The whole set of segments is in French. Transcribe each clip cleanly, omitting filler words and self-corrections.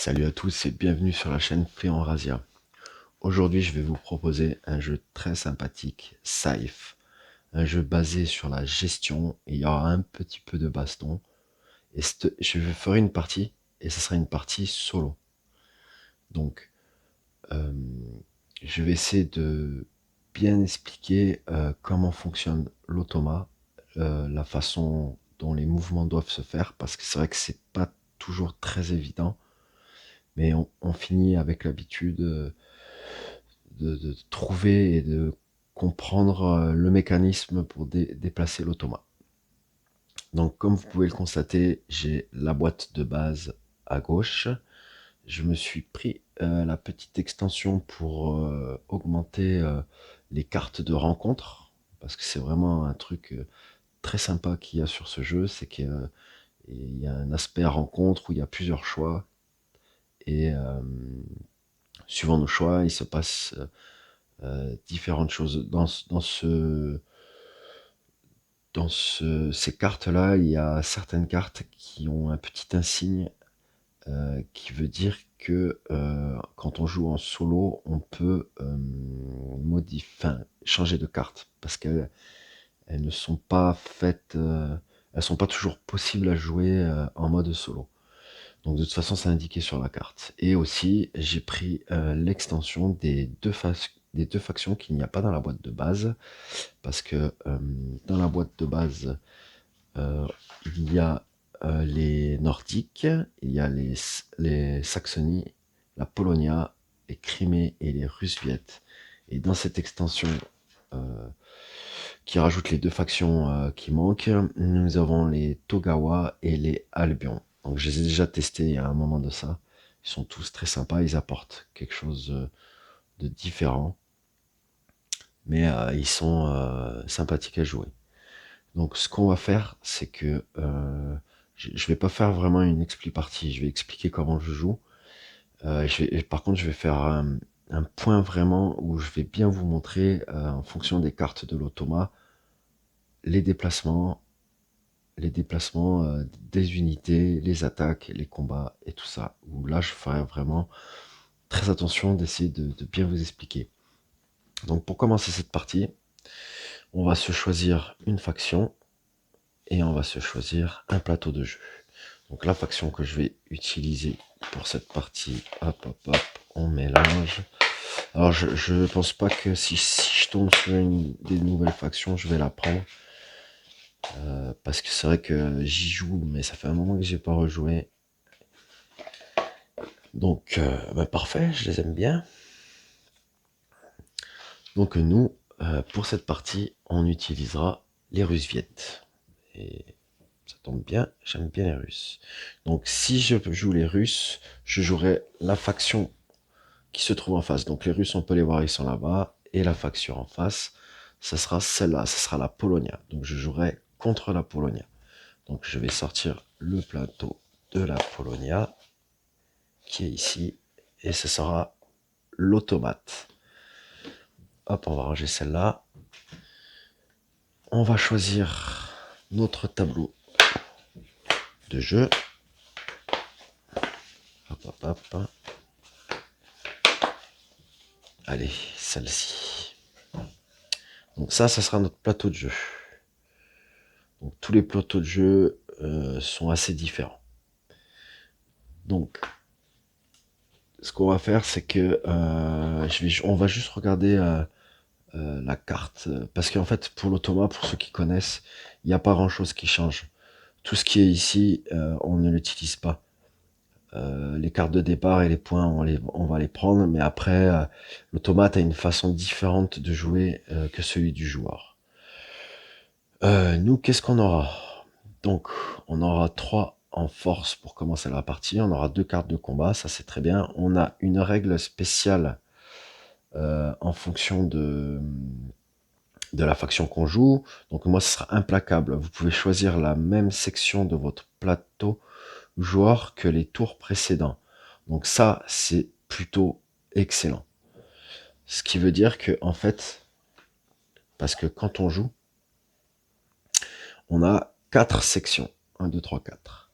Salut à tous et bienvenue sur la chaîne Fléon Razia. Aujourd'hui, je vais vous proposer un jeu très sympathique, Safe. Un jeu basé sur la gestion, et il y aura un petit peu de baston. Et je ferai une partie, et ce sera une partie solo. Donc, euh, je vais essayer de bien expliquer comment fonctionne l'automa, la façon dont les mouvements doivent se faire, parce que c'est vrai que c'est pas toujours très évident, mais on finit avec l'habitude de trouver et de comprendre le mécanisme pour déplacer l'automa. Donc comme vous pouvez le constater, j'ai la boîte de base à gauche. Je me suis pris la petite extension pour augmenter les cartes de rencontre, parce que c'est vraiment un truc très sympa qu'il y a sur ce jeu, c'est qu'il y a un aspect à rencontre où il y a plusieurs choix, et suivant nos choix, il se passe différentes choses. Ces cartes-là, il y a certaines cartes qui ont un petit insigne qui veut dire que quand on joue en solo, on peut changer de carte parce qu'elles elles ne sont pas faites, elles sont pas toujours possibles à jouer en mode solo. Donc de toute façon, c'est indiqué sur la carte. Et aussi, j'ai pris l'extension des deux factions qu'il n'y a pas dans la boîte de base, parce que dans la boîte de base, euh, il y a les Nordiques, il y a les Saxonies, la Polonia, les Crimée et les Russes-Viettes. Et dans cette extension euh, qui rajoute les deux factions qui manquent, nous avons les Togawa et les Albion. Donc je les ai déjà testés il y a un moment de ça. Ils sont tous très sympas, ils apportent quelque chose de différent, mais ils sont sympathiques à jouer. Donc ce qu'on va faire, c'est que je vais pas faire vraiment une expli partie, je vais expliquer comment je joue. Par contre, je vais faire un point vraiment où je vais bien vous montrer en fonction des cartes de l'automa les déplacements, des unités, les attaques, les combats et tout ça. Où là, je ferai vraiment très attention d'essayer de bien vous expliquer. Donc pour commencer cette partie, on va se choisir une faction et on va se choisir un plateau de jeu. Donc la faction que je vais utiliser pour cette partie, hop hop hop, on mélange. Alors je pense pas que si je tombe sur une des nouvelles factions, je vais la prendre. Parce que c'est vrai que j'y joue, mais ça fait un moment que j'ai pas rejoué. Donc bah, parfait, je les aime bien. Donc nous, pour cette partie, on utilisera les Russes Viettes. Et ça tombe bien, j'aime bien les Russes. Donc si je joue les Russes, je jouerai la faction qui se trouve en face. Donc les Russes, on peut les voir, ils sont là-bas. Et la faction en face, ça sera celle-là, ça sera la Polonia. Donc je jouerai contre la Polonia. Donc je vais sortir le plateau de la Polonia, qui est ici. Et ce sera l'automate. Hop, on va ranger celle-là. On va choisir notre tableau de jeu. Hop, hop, hop. Allez, celle-ci. Donc ça sera notre plateau de jeu. Donc tous les plateaux de jeu sont assez différents. Donc, ce qu'on va faire, c'est que on va juste regarder la carte. Parce qu'en fait, pour l'automa, pour ceux qui connaissent, il n'y a pas grand-chose qui change. Tout ce qui est ici, on ne l'utilise pas. Les cartes de départ et les points, on va les prendre, mais après, l'automate a une façon différente de jouer que celui du joueur. Nous, qu'est-ce qu'on aura? Donc, on aura 3 en force pour commencer la partie, on aura 2 cartes de combat, ça c'est très bien. On a une règle spéciale en fonction de la faction qu'on joue. Donc moi, ce sera implacable. Vous pouvez choisir la même section de votre plateau joueur que les tours précédents. Donc ça, c'est plutôt excellent. Ce qui veut dire que, en fait, parce que quand on joue, on a 4 sections. 1, 2, 3, 4.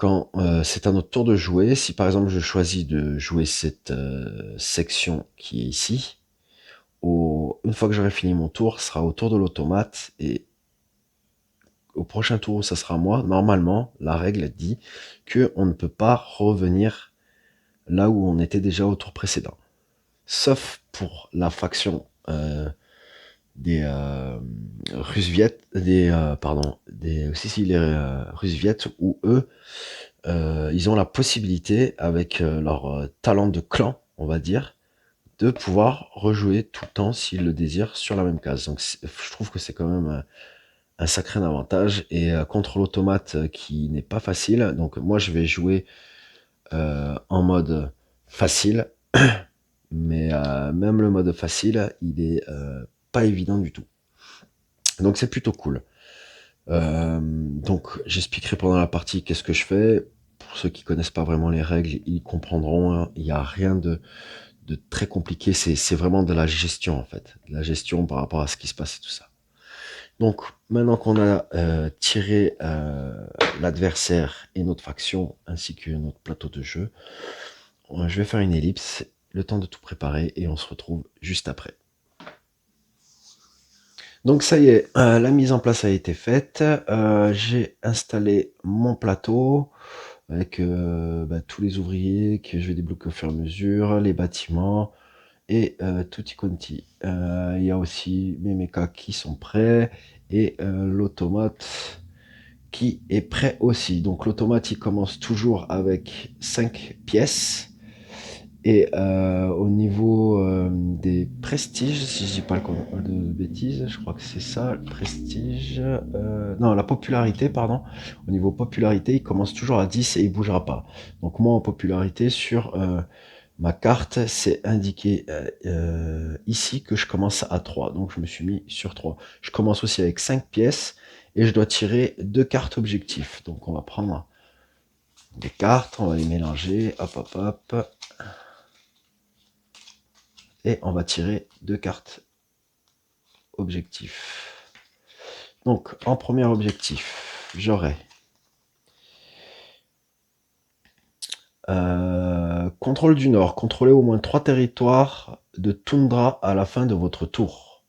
quand c'est à notre tour de jouer, si par exemple je choisis de jouer cette section qui est ici, une fois que j'aurai fini mon tour, ce sera au tour de l'automate, et au prochain tour où ça sera moi, normalement, la règle dit qu'on ne peut pas revenir là où on était déjà au tour précédent. Sauf pour la faction des Russes-Viettes, les Russes-Viettes, où eux, ils ont la possibilité, avec leur talent de clan, on va dire, de pouvoir rejouer tout le temps, s'ils le désirent, sur la même case. Donc je trouve que c'est quand même un sacré avantage, et contre l'automate qui n'est pas facile, donc moi je vais jouer en mode facile, mais même le mode facile, il est pas évident du tout. Donc c'est plutôt cool. Donc j'expliquerai pendant la partie qu'est-ce que je fais. Pour ceux qui connaissent pas vraiment les règles, ils comprendront, hein. Il n'y a rien de très compliqué, c'est vraiment de la gestion en fait. De la gestion par rapport à ce qui se passe et tout ça. Donc maintenant qu'on a tiré l'adversaire et notre faction, ainsi que notre plateau de jeu, je vais faire une ellipse, le temps de tout préparer, et on se retrouve juste après. Donc ça y est, la mise en place a été faite. J'ai installé mon plateau avec tous les ouvriers que je vais débloquer au fur et à mesure, les bâtiments et tutti quanti. Il y a aussi mes mechas qui sont prêts, et l'automate qui est prêt aussi. Donc l'automate, il commence toujours avec 5 pièces. Et au niveau des prestiges, si je dis pas de bêtises, je crois que c'est ça, le prestige. Non, la popularité, pardon. Au niveau popularité, il commence toujours à 10 et il bougera pas. Donc moi, en popularité, sur ma carte, c'est indiqué ici que je commence à 3. Donc je me suis mis sur 3. Je commence aussi avec 5 pièces, et je dois tirer 2 cartes objectifs. Donc on va prendre des cartes, on va les mélanger, hop hop hop. Et on va tirer 2 cartes objectifs. Donc, en premier objectif, j'aurai contrôle du Nord. Contrôlez au moins 3 territoires de toundra à la fin de votre tour.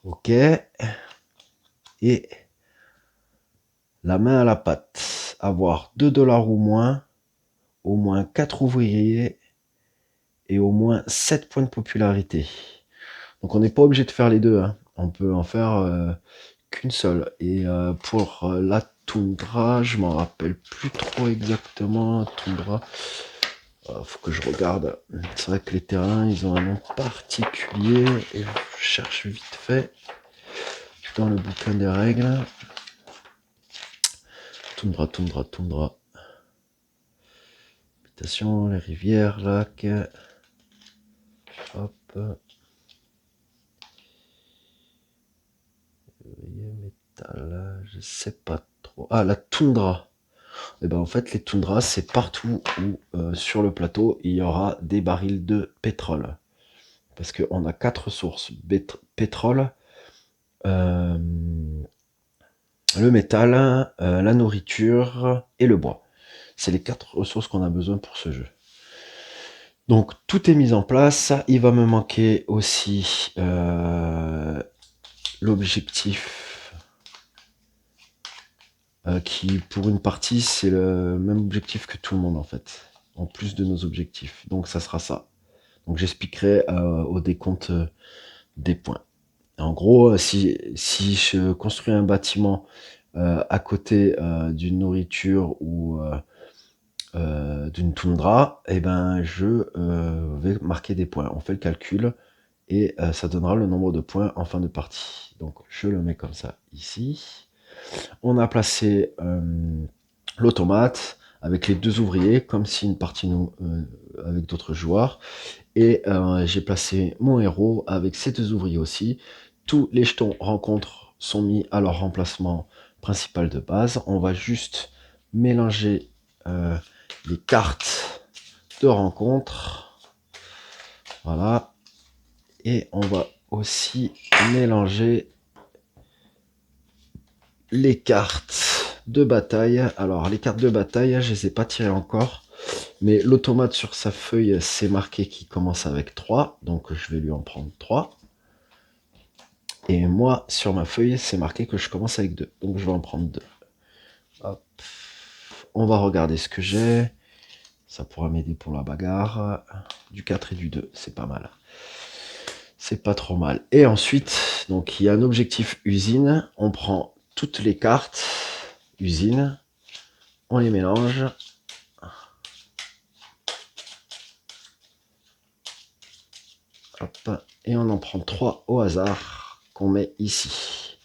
Ok. Et la main à la pâte. Avoir 2 $ ou moins, au moins 4 ouvriers et au moins 7 points de popularité. Donc on n'est pas obligé de faire les deux, hein. On peut en faire qu'une seule. Et pour la toundra, je m'en rappelle plus trop exactement. Toundra, faut que je regarde. C'est vrai que les terrains, ils ont un nom particulier, et je cherche vite fait dans le bouquin des règles. Toundra, toundra, toundra. Habitation, les rivières, lacs. Hop. Métal, je sais pas trop. Ah, la toundra. Et ben en fait, les toundras, c'est partout où sur le plateau il y aura des barils de pétrole. Parce qu'on a 4 sources: pétrole, le métal, la nourriture et le bois. C'est les 4 ressources qu'on a besoin pour ce jeu. Donc tout est mis en place. Il va me manquer aussi l'objectif. Qui pour une partie c'est le même objectif que tout le monde en fait, en plus de nos objectifs. Donc ça sera ça. Donc j'expliquerai au décompte des points. En gros, si je construis un bâtiment à côté d'une nourriture ou d'une toundra, et ben je vais marquer des points. On fait le calcul, et ça donnera le nombre de points en fin de partie. Donc je le mets comme ça ici. On a placé l'automate avec les 2 ouvriers, comme si une partie avec d'autres joueurs. Et j'ai placé mon héros avec ses 2 ouvriers aussi. Tous les jetons rencontres sont mis à leur remplacement principal de base. On va juste mélanger les cartes de rencontre. Voilà. Et on va aussi mélanger les cartes de bataille. Alors, les cartes de bataille, je les ai pas tirées encore. Mais l'automate sur sa feuille, c'est marqué qu'il commence avec 3. Donc, je vais lui en prendre 3. Et moi, sur ma feuille, c'est marqué que je commence avec 2. Donc, je vais en prendre 2. Hop. On va regarder ce que j'ai. Ça pourra m'aider pour la bagarre. Du 4 et du 2, c'est pas mal. C'est pas trop mal. Et ensuite, donc il y a un objectif usine. On prend toutes les cartes usine. On les mélange. Hop. Et on en prend 3 au hasard qu'on met ici.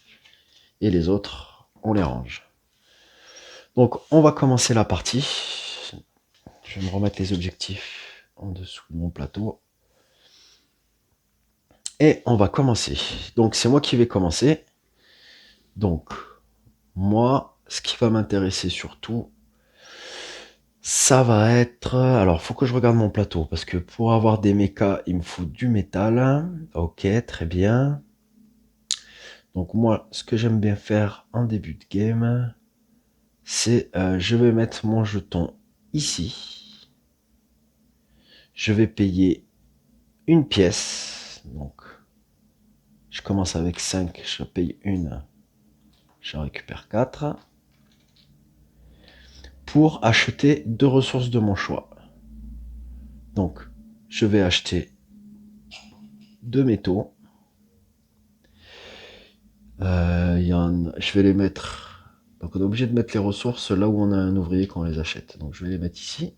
Et les autres, on les range. Donc on va commencer la partie. Je vais me remettre les objectifs en dessous de mon plateau. Et on va commencer. Donc c'est moi qui vais commencer. Donc moi, ce qui va m'intéresser surtout, ça va être... Alors, faut que je regarde mon plateau, parce que pour avoir des mechas, il me faut du métal. Ok, très bien. Donc moi, ce que j'aime bien faire en début de game, c'est je vais mettre mon jeton ici. Je vais payer une pièce. Donc, je commence avec 5, je paye une, je récupère 4. Pour acheter 2 ressources de mon choix. Donc, je vais acheter 2 métaux. Je vais les mettre... Donc, on est obligé de mettre les ressources là où on a un ouvrier quand on les achète. Donc, je vais les mettre ici.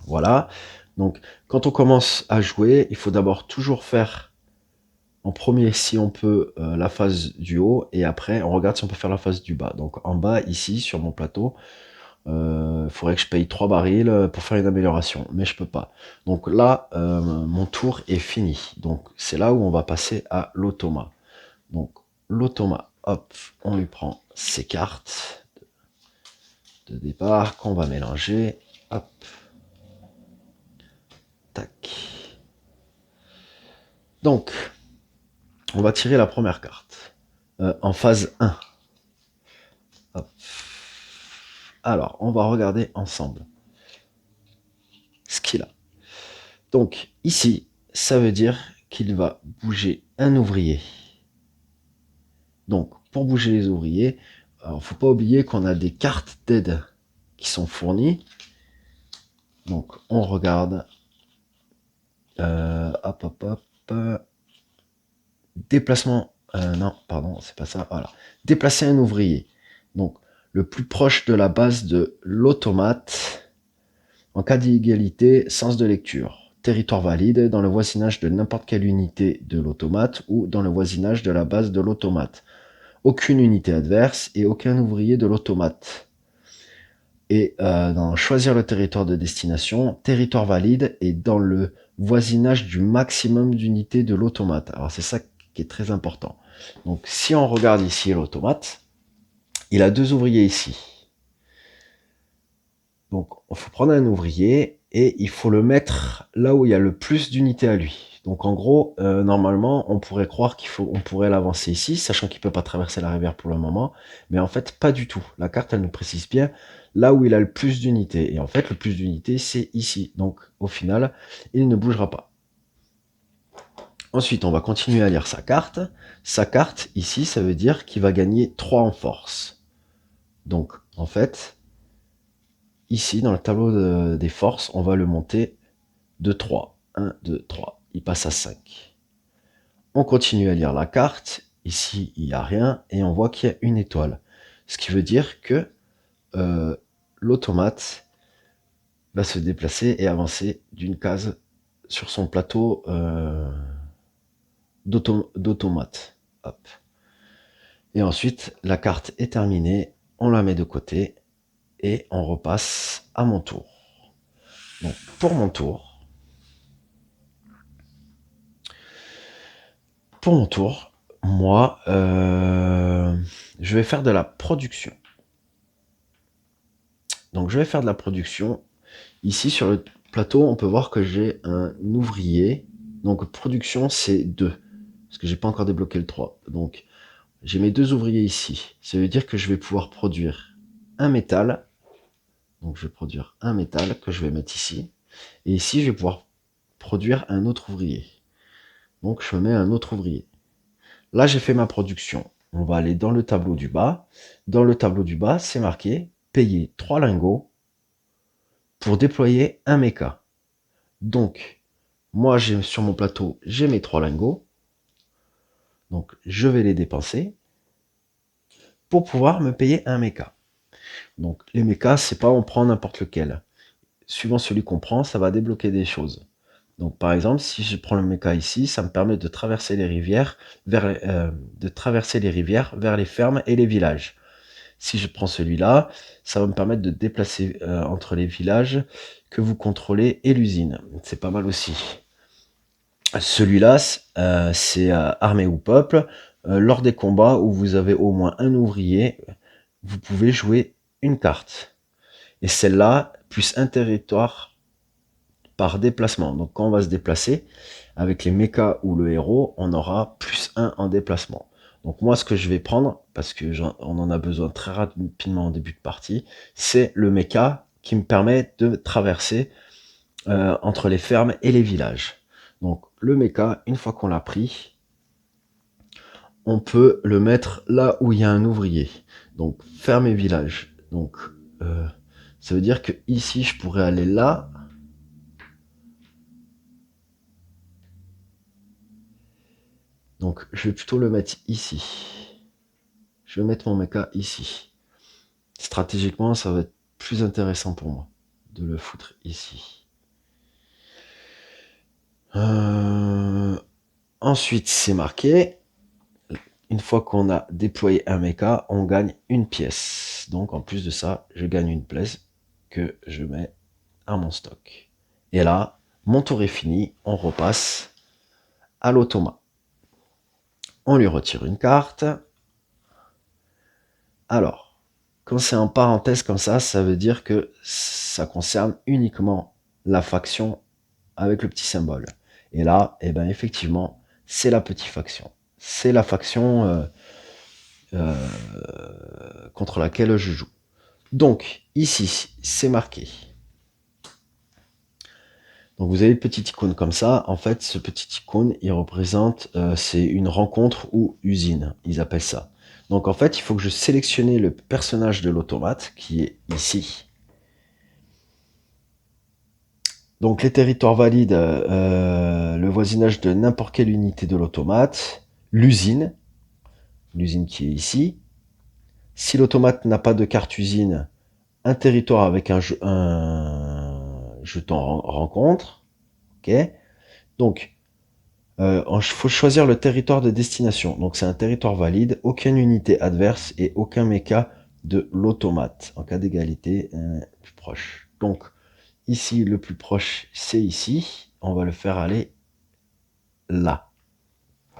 Voilà. Donc, quand on commence à jouer, il faut d'abord toujours faire en premier, si on peut, la phase du haut. Et après, on regarde si on peut faire la phase du bas. Donc, en bas, ici, sur mon plateau, il faudrait que je paye 3 barils pour faire une amélioration, mais je peux pas. Donc là, mon tour est fini. Donc c'est là où on va passer à l'automa. Donc l'automa, hop, on lui prend ses cartes de départ qu'on va mélanger. Hop, tac. Donc, on va tirer la première carte en phase 1. Hop. Alors, on va regarder ensemble ce qu'il a. Donc ici, ça veut dire qu'il va bouger un ouvrier. Donc pour bouger les ouvriers, alors faut pas oublier qu'on a des cartes d'aide qui sont fournies. Donc on regarde. Hop hop hop. Déplacement. Non, pardon, c'est pas ça. Voilà. Déplacer un ouvrier. Donc le plus proche de la base de l'automate. En cas d'égalité, sens de lecture. Territoire valide dans le voisinage de n'importe quelle unité de l'automate ou dans le voisinage de la base de l'automate. Aucune unité adverse et aucun ouvrier de l'automate. Et dans choisir le territoire de destination, territoire valide et dans le voisinage du maximum d'unités de l'automate. Alors c'est ça qui est très important. Donc si on regarde ici l'automate, il a 2 ouvriers ici. Donc, il faut prendre un ouvrier et il faut le mettre là où il y a le plus d'unités à lui. Donc, en gros, normalement, on pourrait croire on pourrait l'avancer ici, sachant qu'il ne peut pas traverser la rivière pour le moment. Mais en fait, pas du tout. La carte, elle nous précise bien là où il a le plus d'unités. Et en fait, le plus d'unités, c'est ici. Donc, au final, il ne bougera pas. Ensuite, on va continuer à lire sa carte. Sa carte, ici, ça veut dire qu'il va gagner 3 en force. Donc, en fait... Ici, dans le tableau des forces, on va le monter de 3. 1, 2, 3. Il passe à 5. On continue à lire la carte. Ici, il n'y a rien. Et on voit qu'il y a une étoile. Ce qui veut dire que l'automate va se déplacer et avancer d'une case sur son plateau d'automate. Hop. Et ensuite, la carte est terminée. On la met de côté. Et on repasse à mon tour. Donc, pour mon tour, moi, je vais faire de la production. Donc, je vais faire de la production. Ici, sur le plateau, on peut voir que j'ai un ouvrier. Donc, production, c'est 2. Parce que j'ai pas encore débloqué le 3. Donc, j'ai mes 2 ouvriers ici. Ça veut dire que je vais pouvoir produire un métal. Donc je vais produire un métal que je vais mettre ici. Et ici, je vais pouvoir produire un autre ouvrier. Donc je mets un autre ouvrier. Là, j'ai fait ma production. On va aller dans le tableau du bas. Dans le tableau du bas, c'est marqué payer 3 lingots pour déployer un méca. Donc, moi, sur mon plateau, j'ai mes 3 lingots. Donc, je vais les dépenser pour pouvoir me payer un méca. Donc, les mécas, c'est pas on prend n'importe lequel. Suivant celui qu'on prend, ça va débloquer des choses. Donc, par exemple, si je prends le méca ici, ça me permet de traverser les rivières vers les fermes et les villages. Si je prends celui-là, ça va me permettre de déplacer entre les villages que vous contrôlez et l'usine. C'est pas mal aussi. Celui-là, c'est armée ou peuple. Lors des combats où vous avez au moins un ouvrier, vous pouvez jouer une carte. Et celle-là, plus un territoire par déplacement. Donc quand on va se déplacer, avec les mechas ou le héros, on aura plus 1 en déplacement. Donc moi, ce que je vais prendre, parce que on en a besoin très rapidement en début de partie, c'est le mecha qui me permet de traverser entre les fermes et les villages. Donc le mecha, une fois qu'on l'a pris, on peut le mettre là où il y a un ouvrier. Donc ferme et village. Donc ça veut dire que ici, je pourrais aller là. Donc je vais plutôt le mettre ici. Je vais mettre mon mecha ici. Stratégiquement, ça va être plus intéressant pour moi de le foutre ici. Ensuite, c'est marqué. Une fois qu'on a déployé un mecha, on gagne une pièce. Donc en plus de ça, je gagne une pièce que je mets à mon stock. Et là, mon tour est fini. On repasse à l'automa. On lui retire une carte. Alors, quand c'est en parenthèse comme ça veut dire que ça concerne uniquement la faction avec le petit symbole. Et là, eh ben, effectivement, c'est la petite faction. C'est la faction contre laquelle je joue. Donc, ici, c'est marqué. Donc, vous avez une petite icône comme ça. En fait, ce petit icône, il représente, c'est une rencontre ou usine, ils appellent ça. Donc, en fait, il faut que je sélectionne le personnage de l'automate, qui est ici. Donc, les territoires valides, le voisinage de n'importe quelle unité de l'automate, l'usine qui est ici. Si l'automate n'a pas de carte usine, un territoire avec un jeton rencontre. Ok. Donc, il faut choisir le territoire de destination. Donc, c'est un territoire valide, aucune unité adverse et aucun méca de l'automate. En cas d'égalité, plus proche. Donc, ici, le plus proche, c'est ici. On va le faire aller là.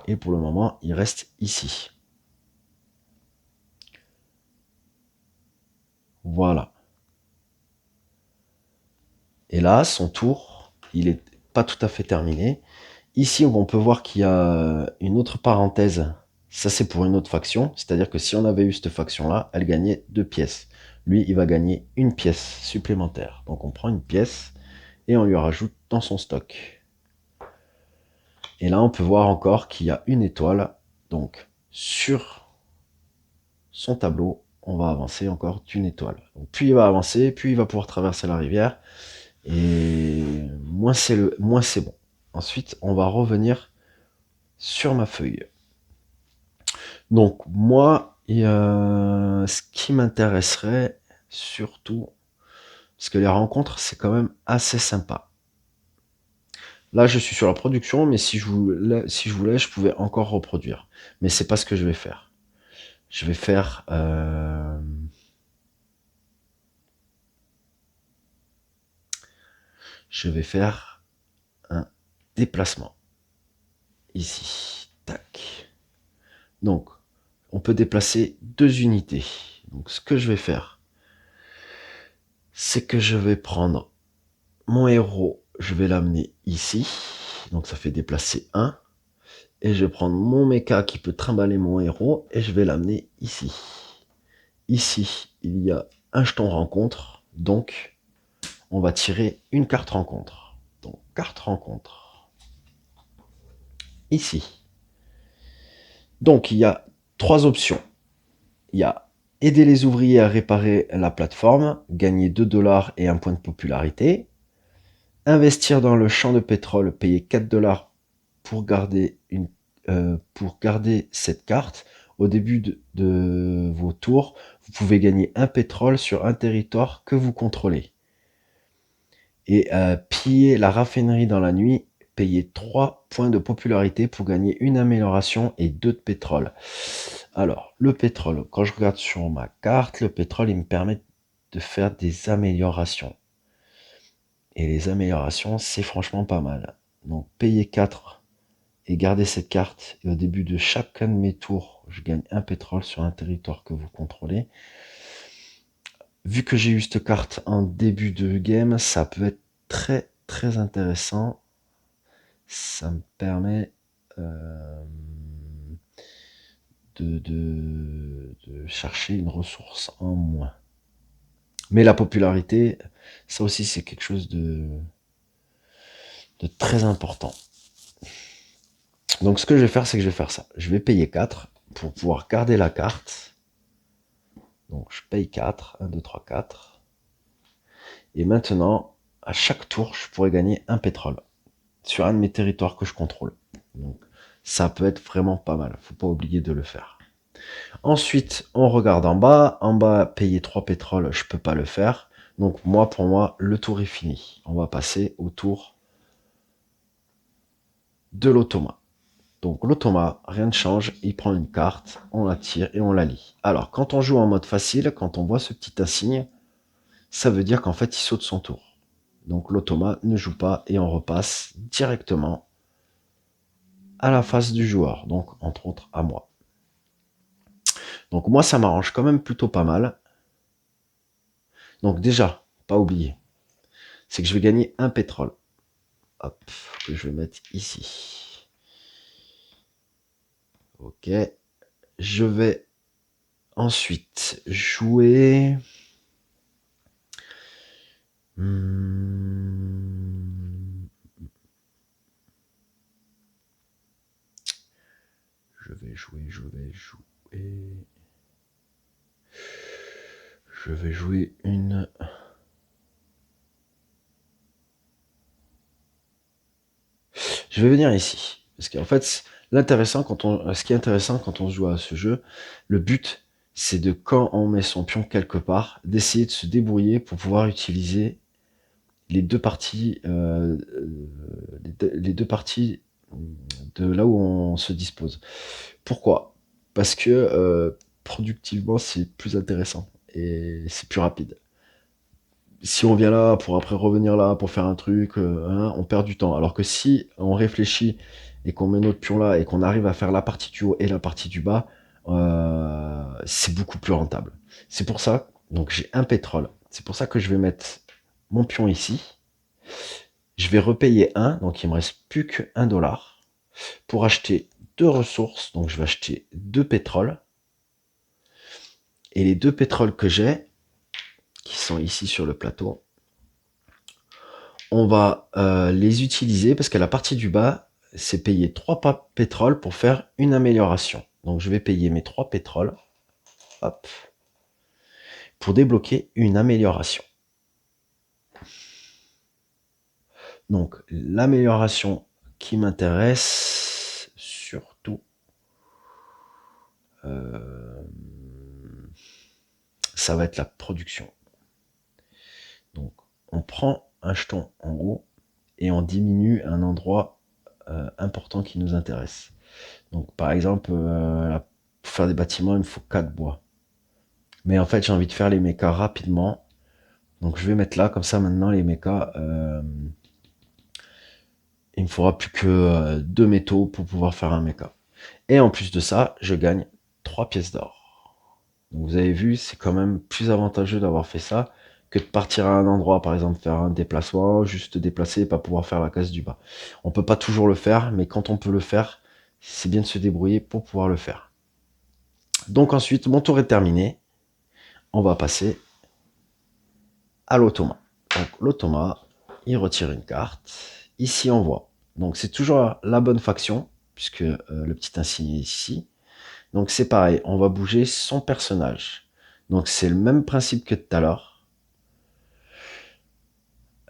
Et pour le moment, il reste ici. Voilà. Et là, son tour, il est pas tout à fait terminé. Ici, on peut voir qu'il y a une autre parenthèse. Ça, c'est pour une autre faction. C'est-à-dire que si on avait eu cette faction-là, elle gagnait 2 pièces. Lui, il va gagner une pièce supplémentaire. Donc, on prend une pièce et on lui rajoute dans son stock. Et là, on peut voir encore qu'il y a une étoile. Donc, sur son tableau, on va avancer encore d'une étoile. Donc, plus il va avancer, plus il va pouvoir traverser la rivière. Et moins c'est bon. Ensuite, on va revenir sur ma feuille. Donc moi, ce qui m'intéresserait surtout, parce que les rencontres, c'est quand même assez sympa. Là, je suis sur la production, mais si je voulais, je pouvais encore reproduire. Mais c'est pas ce que je vais faire. Je vais faire... un déplacement. Ici. Tac. Donc, on peut déplacer 2 unités. Donc, ce que je vais faire, c'est que je vais prendre mon héros, je vais l'amener ici. Donc, ça fait déplacer 1. Et je vais prendre mon mecha qui peut trimballer mon héros et je vais l'amener ici. Ici, il y a un jeton rencontre, donc on va tirer une carte rencontre. Donc carte rencontre, ici. Donc il y a 3 options. Il y a aider les ouvriers à réparer la plateforme, gagner 2 $ et un point de popularité. Investir dans le champ de pétrole, payer 4 $ pour garder cette carte. Au début de vos tours, vous pouvez gagner un pétrole sur un territoire que vous contrôlez. Et piller la raffinerie dans la nuit, payer 3 points de popularité pour gagner une amélioration et 2 de pétrole. Alors, le pétrole, quand je regarde sur ma carte, le pétrole, il me permet de faire des améliorations. Et les améliorations, c'est franchement pas mal. Donc, payer 4 et garder cette carte. Et au début de chacun de mes tours, je gagne un pétrole sur un territoire que vous contrôlez. Vu que j'ai eu cette carte en début de game, ça peut être très très intéressant. Ça me permet de chercher une ressource en moins. Mais la popularité, ça aussi c'est quelque chose de très important. Donc ce que je vais faire, c'est que je vais faire ça. Je vais payer 4 pour pouvoir garder la carte. Donc je paye 4, 1, 2, 3, 4. Et maintenant, à chaque tour, je pourrais gagner un pétrole sur un de mes territoires que je contrôle. Donc ça peut être vraiment pas mal. Faut pas oublier de le faire. Ensuite, on regarde en bas. En bas, payer 3 pétroles, je peux pas le faire. Donc moi, pour moi, le tour est fini. On va passer au tour de l'automa. Donc l'automa, rien ne change, il prend une carte, on la tire et on la lit. Alors quand on joue en mode facile, quand on voit ce petit insigne, ça veut dire qu'en fait il saute son tour. Donc l'automa ne joue pas et on repasse directement à la face du joueur, donc entre autres à moi. Donc moi ça m'arrange quand même plutôt pas mal. Donc déjà, pas oublier, c'est que je vais gagner un pétrole. Hop, que je vais mettre ici. Ok, je vais ensuite jouer... Je vais jouer. Je vais jouer une... Je vais venir ici. Parce qu'en fait, ce qui est intéressant quand on joue à ce jeu, le but, c'est de, quand on met son pion quelque part, d'essayer de se débrouiller pour pouvoir utiliser les deux parties, les deux parties de là où on se dispose. Pourquoi? Parce que productivement, c'est plus intéressant et c'est plus rapide. Si on vient là pour après revenir là pour faire un truc, hein, on perd du temps. Alors que si on réfléchit et qu'on met notre pion là et qu'on arrive à faire la partie du haut et la partie du bas, c'est beaucoup plus rentable. C'est pour ça, donc j'ai un pétrole. C'est pour ça que je vais mettre mon pion ici. Je vais repayer 1, donc il me reste plus que 1 $ pour acheter 2 ressources. Donc je vais acheter 2 pétroles. Et les 2 pétroles que j'ai, qui sont ici sur le plateau, on va les utiliser parce qu'à la partie du bas, c'est payer 3 pétroles pour faire une amélioration. Donc je vais payer mes 3 pétroles, hop, pour débloquer une amélioration. Donc l'amélioration qui m'intéresse surtout, ça va être la production. Donc on prend un jeton en haut et on diminue un endroit important qui nous intéresse. Donc par exemple, pour faire des bâtiments, il me faut 4 bois. Mais en fait, j'ai envie de faire les mechas rapidement. Donc je vais mettre là, comme ça maintenant les mechas, il me faudra plus que 2 métaux pour pouvoir faire un mecha. Et en plus de ça, je gagne 3 pièces d'or. Donc vous avez vu, c'est quand même plus avantageux d'avoir fait ça que de partir à un endroit, par exemple faire un déplacement, juste déplacer et pas pouvoir faire la case du bas. On peut pas toujours le faire, mais quand on peut le faire, c'est bien de se débrouiller pour pouvoir le faire. Donc ensuite, mon tour est terminé. On va passer à l'automat. Donc l'automat, il retire une carte. Ici, on voit. Donc c'est toujours la bonne faction, puisque le petit insigne est ici. Donc c'est pareil, on va bouger son personnage. Donc c'est le même principe que tout à l'heure.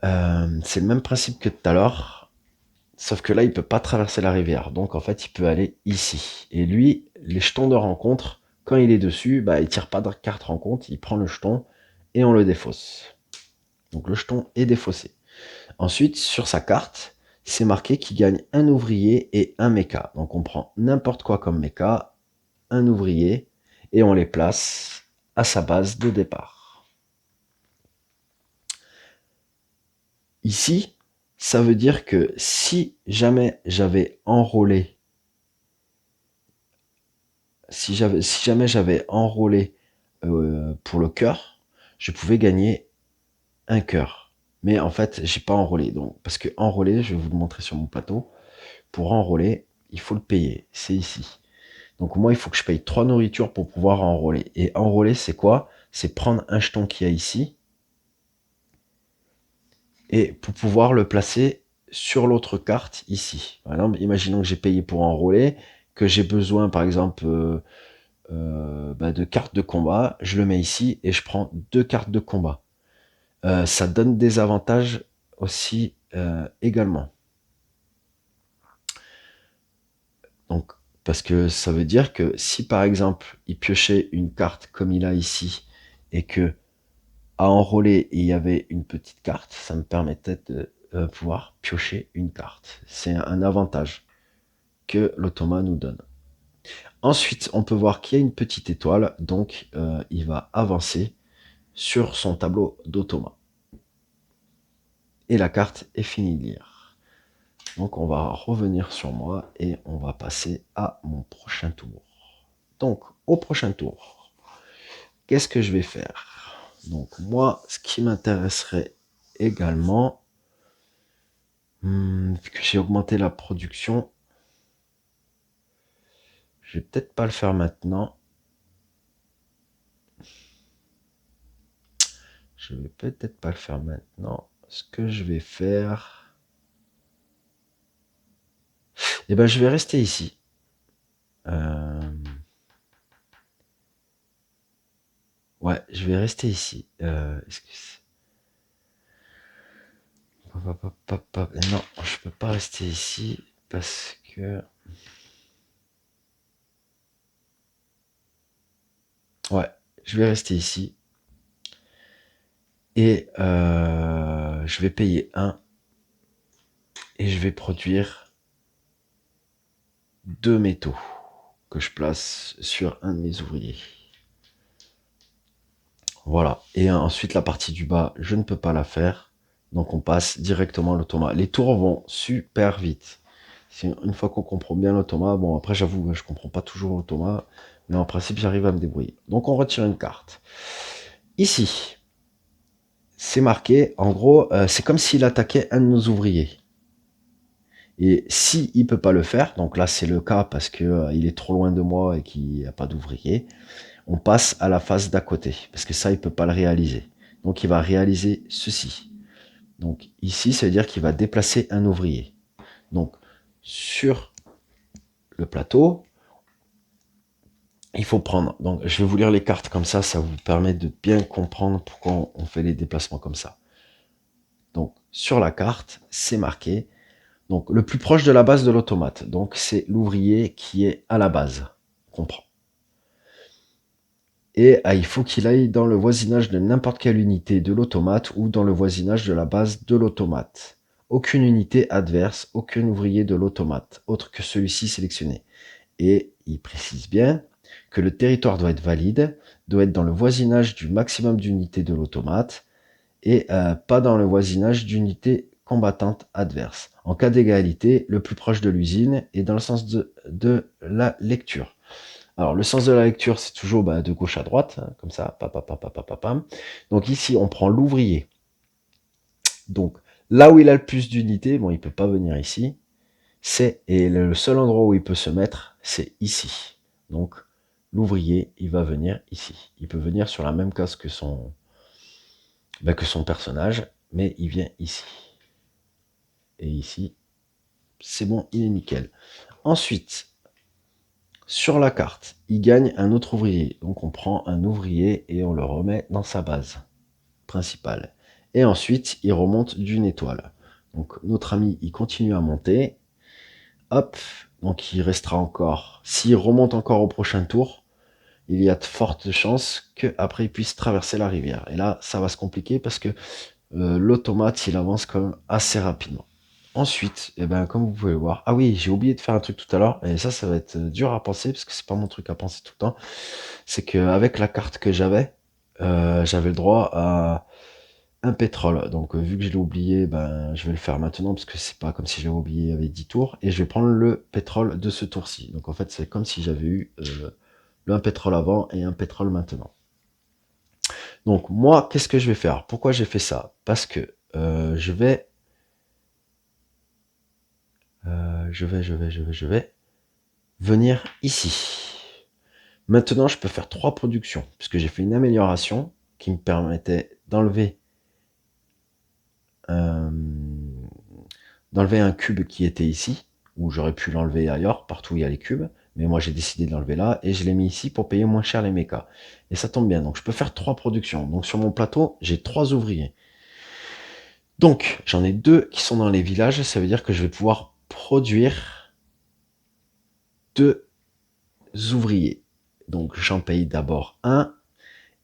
C'est le même principe que tout à l'heure. Sauf que là, il peut pas traverser la rivière. Donc en fait, il peut aller ici. Et lui, les jetons de rencontre, quand il est dessus, bah, il tire pas de carte rencontre, il prend le jeton et on le défausse. Donc le jeton est défaussé. Ensuite, sur sa carte, c'est marqué qu'il gagne un ouvrier et un méca. Donc on prend n'importe quoi comme méca, un ouvrier, et on les place à sa base de départ. Ici, ça veut dire que si jamais j'avais enrôlé, si jamais j'avais enrôlé pour le cœur, je pouvais gagner un cœur. Mais en fait, j'ai pas enrôlé. Donc, parce que enrôler, je vais vous le montrer sur mon plateau. Pour enrôler, il faut le payer. C'est ici. Donc moi, il faut que je paye 3 nourritures pour pouvoir enrôler. Et enrôler, c'est quoi? C'est prendre un jeton qu'il y a ici et pour pouvoir le placer sur l'autre carte ici. Par exemple, imaginons que j'ai payé pour enrôler, que j'ai besoin, par exemple, de cartes de combat. Je le mets ici et je prends 2 cartes de combat. Ça donne des avantages aussi également. Donc, parce que ça veut dire que si par exemple il piochait une carte comme il a ici et que à enrôler il y avait une petite carte, ça me permettait de pouvoir piocher une carte. C'est un avantage que l'automa nous donne. Ensuite, on peut voir qu'il y a une petite étoile, donc il va avancer sur son tableau d'automa. Et la carte est finie de lire. Donc on va revenir sur moi et on va passer à mon prochain tour. Donc au prochain tour, qu'est-ce que je vais faire? Donc moi, ce qui m'intéresserait également, vu que j'ai augmenté la production, je vais peut-être pas le faire maintenant. Je vais peut-être pas le faire maintenant. Ce que je vais faire, eh ben je vais rester ici. Ouais, je vais rester ici. Non, je peux pas rester ici parce que... Ouais, je vais rester ici. Et je vais payer 1. Et je vais produire 2 métaux que je place sur un de mes ouvriers. Voilà. Et ensuite, la partie du bas, je ne peux pas la faire. Donc, on passe directement à l'automa. Les tours vont super vite. Une fois qu'on comprend bien l'automa, bon, après, j'avoue, je comprends pas toujours l'automa, mais en principe, j'arrive à me débrouiller. Donc, on retire une carte. Ici, c'est marqué, en gros, c'est comme s'il attaquait un de nos ouvriers. Et si il peut pas le faire, donc là c'est le cas parce que il est trop loin de moi et qu'il n'y a pas d'ouvrier, on passe à la phase d'à côté parce que ça il peut pas le réaliser. Donc il va réaliser ceci. Donc ici ça veut dire qu'il va déplacer un ouvrier. Donc sur le plateau, il faut prendre. Donc je vais vous lire les cartes comme ça vous permet de bien comprendre pourquoi on fait les déplacements comme ça. Donc sur la carte, c'est marqué. Donc, le plus proche de la base de l'automate. Donc, c'est l'ouvrier qui est à la base. On comprend. Et il faut qu'il aille dans le voisinage de n'importe quelle unité de l'automate ou dans le voisinage de la base de l'automate. Aucune unité adverse, aucun ouvrier de l'automate, autre que celui-ci sélectionné. Et il précise bien que le territoire doit être valide, doit être dans le voisinage du maximum d'unités de l'automate et pas dans le voisinage d'unités combattantes adverses. En cas d'égalité, le plus proche de l'usine est dans le sens de la lecture. Alors, le sens de la lecture, c'est toujours de gauche à droite, hein, comme ça. Pam. Donc ici, on prend l'ouvrier. Donc, là où il a le plus d'unités, bon, il peut pas venir ici, et le seul endroit où il peut se mettre, c'est ici. Donc, l'ouvrier, il va venir ici. Il peut venir sur la même case que son ben, que son personnage, mais il vient ici. Et ici, c'est bon, il est nickel. Ensuite, sur la carte, il gagne un autre ouvrier. Donc on prend un ouvrier et on le remet dans sa base principale. Et ensuite, il remonte d'une étoile. Donc notre ami, il continue à monter. Hop, donc il restera encore. S'il remonte encore au prochain tour, il y a de fortes chances qu'après il puisse traverser la rivière. Et là, ça va se compliquer parce que l'automate, il avance quand même assez rapidement. Ensuite, eh ben, comme vous pouvez voir, ah oui, j'ai oublié de faire un truc tout à l'heure, et ça va être dur à penser, parce que c'est pas mon truc à penser tout le temps, c'est qu'avec la carte que j'avais le droit à un pétrole. Donc vu que je l'ai oublié, ben, je vais le faire maintenant, parce que c'est pas comme si je l'avais oublié, il y avait 10 tours, et je vais prendre le pétrole de ce tour-ci. Donc en fait, c'est comme si j'avais eu un pétrole avant et un pétrole maintenant. Donc moi, qu'est-ce que je vais faire? Pourquoi j'ai fait ça? Parce que je vais venir ici. Maintenant, je peux faire 3 productions, puisque j'ai fait une amélioration qui me permettait euh, d'enlever un cube qui était ici, où j'aurais pu l'enlever ailleurs, partout où il y a les cubes, mais moi j'ai décidé de l'enlever là, et je l'ai mis ici pour payer moins cher les mechas. Et ça tombe bien, donc je peux faire 3 productions. Donc sur mon plateau, j'ai 3 ouvriers. Donc, j'en ai 2 qui sont dans les villages, ça veut dire que je vais pouvoir produire 2 ouvriers. Donc j'en paye d'abord un,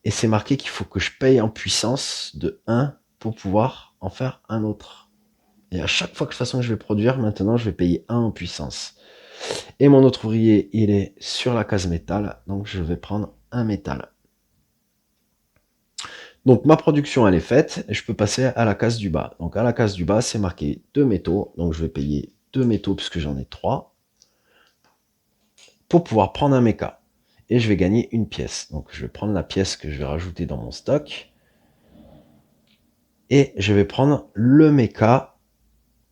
et c'est marqué qu'il faut que je paye en puissance de 1 pour pouvoir en faire un autre. Et à chaque fois que de toute façon je vais produire, maintenant je vais payer 1 en puissance. Et mon autre ouvrier, il est sur la case métal, donc je vais prendre un métal. Donc ma production elle est faite, et je peux passer à la case du bas. Donc à la case du bas, c'est marqué 2 métaux, donc je vais payer 2 métaux puisque j'en ai 3, pour pouvoir prendre un méca. Et je vais gagner une pièce. Donc je vais prendre la pièce que je vais rajouter dans mon stock, et je vais prendre le méca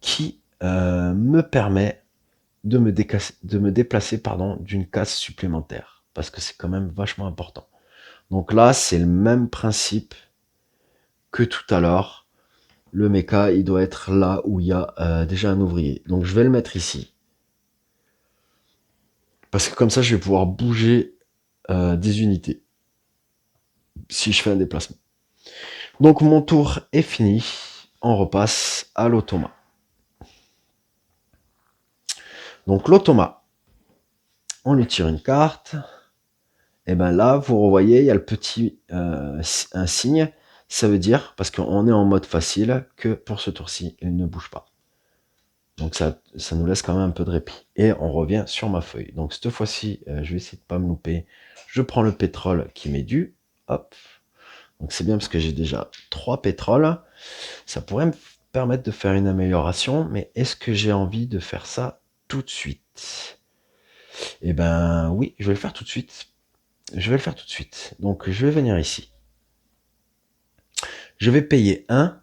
qui me permet de me déplacer d'une case supplémentaire, parce que c'est quand même vachement important. Donc là, c'est le même principe que tout à l'heure. Le méca, il doit être là où il y a déjà un ouvrier. Donc je vais le mettre ici, parce que comme ça, je vais pouvoir bouger des unités si je fais un déplacement. Donc mon tour est fini. On repasse à l'automa. Donc l'automa, on lui tire une carte. Et bien là, vous revoyez, il y a le petit un signe. Ça veut dire, parce qu'on est en mode facile, que pour ce tour-ci, il ne bouge pas. Donc ça nous laisse quand même un peu de répit. Et on revient sur ma feuille. Donc cette fois-ci, je vais essayer de ne pas me louper. Je prends le pétrole qui m'est dû. Hop. Donc c'est bien parce que j'ai déjà 3 pétroles. Ça pourrait me permettre de faire une amélioration, mais est-ce que j'ai envie de faire ça tout de suite? Eh ben oui, je vais le faire tout de suite. Je vais le faire tout de suite. Donc je vais venir ici. Je vais payer 1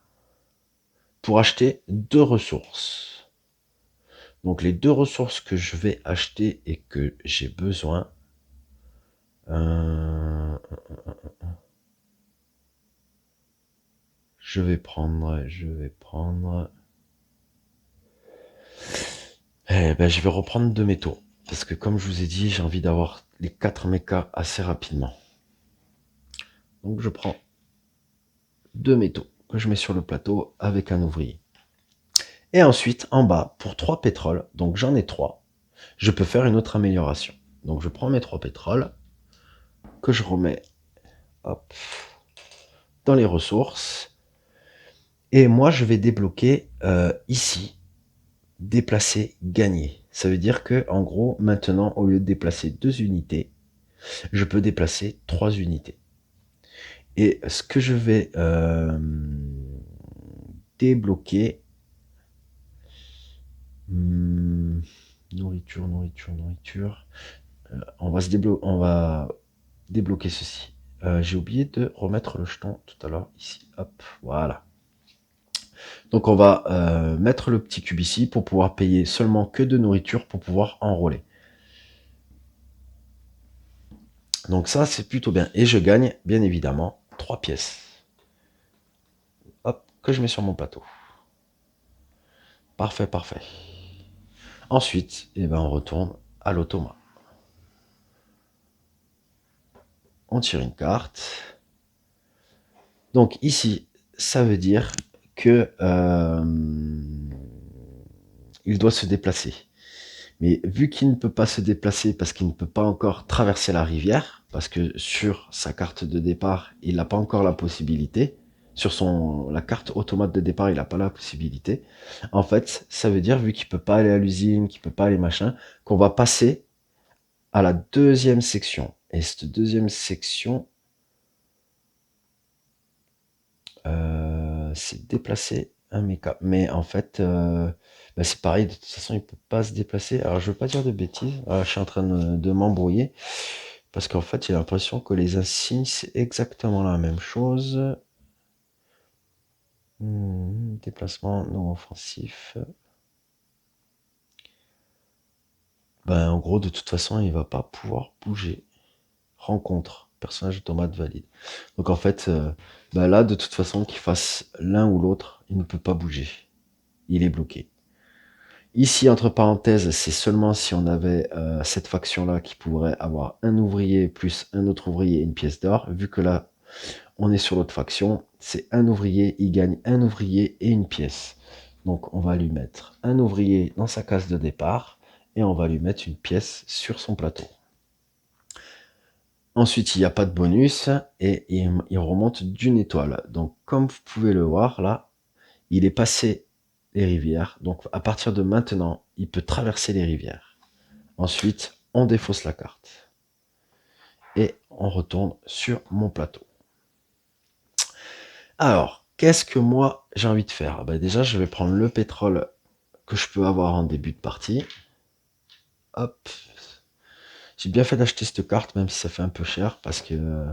pour acheter 2 ressources. Donc les 2 ressources que je vais acheter et que j'ai besoin. Je vais prendre. Je vais reprendre 2 métaux. Parce que comme je vous ai dit, j'ai envie d'avoir les 4 mechas assez rapidement. Donc je prends 2 métaux que je mets sur le plateau avec un ouvrier. Et ensuite, en bas, pour 3 pétroles, donc j'en ai 3, je peux faire une autre amélioration. Donc je prends mes 3 pétroles, que je remets hop, dans les ressources, et moi je vais débloquer ici, déplacer, gagner. Ça veut dire que en gros, maintenant, au lieu de déplacer 2 unités, je peux déplacer 3 unités. Et ce que je vais débloquer, nourriture, on va débloquer ceci. J'ai oublié de remettre le jeton tout à l'heure ici. Hop, voilà. Donc on va mettre le petit cube ici pour pouvoir payer seulement que de nourriture pour pouvoir enrôler. Donc ça, c'est plutôt bien. Et je gagne, bien évidemment, 3 pièces. que je mets sur mon plateau. Parfait, parfait. Ensuite, eh ben, on retourne à l'automa. On tire une carte. Donc ici, ça veut dire que il doit se déplacer. Mais vu qu'il ne peut pas se déplacer parce qu'il ne peut pas encore traverser la rivière, parce que sur sa carte de départ, il n'a pas encore la possibilité, sur la carte automate de départ, il n'a pas la possibilité. En fait, ça veut dire, vu qu'il peut pas aller à l'usine, qu'il peut pas aller machin, qu'on va passer à la deuxième section. Et cette deuxième section, c'est déplacer un méca. Mais en fait, bah, c'est pareil, de toute façon, il peut pas se déplacer. Alors, je veux pas dire de bêtises. Je suis en train de m'embrouiller. Parce qu'en fait, j'ai l'impression que les insignes, c'est exactement la même chose. Déplacement non offensif. Ben, en gros, de toute façon, il va pas pouvoir bouger. Rencontre. Personnage automate valide. Donc en fait, ben là, de toute façon, qu'il fasse l'un ou l'autre, il ne peut pas bouger. Il est bloqué. Ici, entre parenthèses, c'est seulement si on avait cette faction-là qui pourrait avoir un ouvrier plus un autre ouvrier et une pièce d'or. Vu que là, on est sur l'autre faction, c'est un ouvrier, il gagne un ouvrier et une pièce. Donc on va lui mettre un ouvrier dans sa case de départ et on va lui mettre une pièce sur son plateau. Ensuite, il n'y a pas de bonus et il remonte d'une étoile. Donc comme vous pouvez le voir là, il est passé les rivières. Donc à partir de maintenant, il peut traverser les rivières. Ensuite, on défausse la carte. Et on retourne sur mon plateau. Alors, qu'est-ce que moi j'ai envie de faire? Ben déjà, je vais prendre le pétrole que je peux avoir en début de partie. Hop. J'ai bien fait d'acheter cette carte, même si ça fait un peu cher, parce que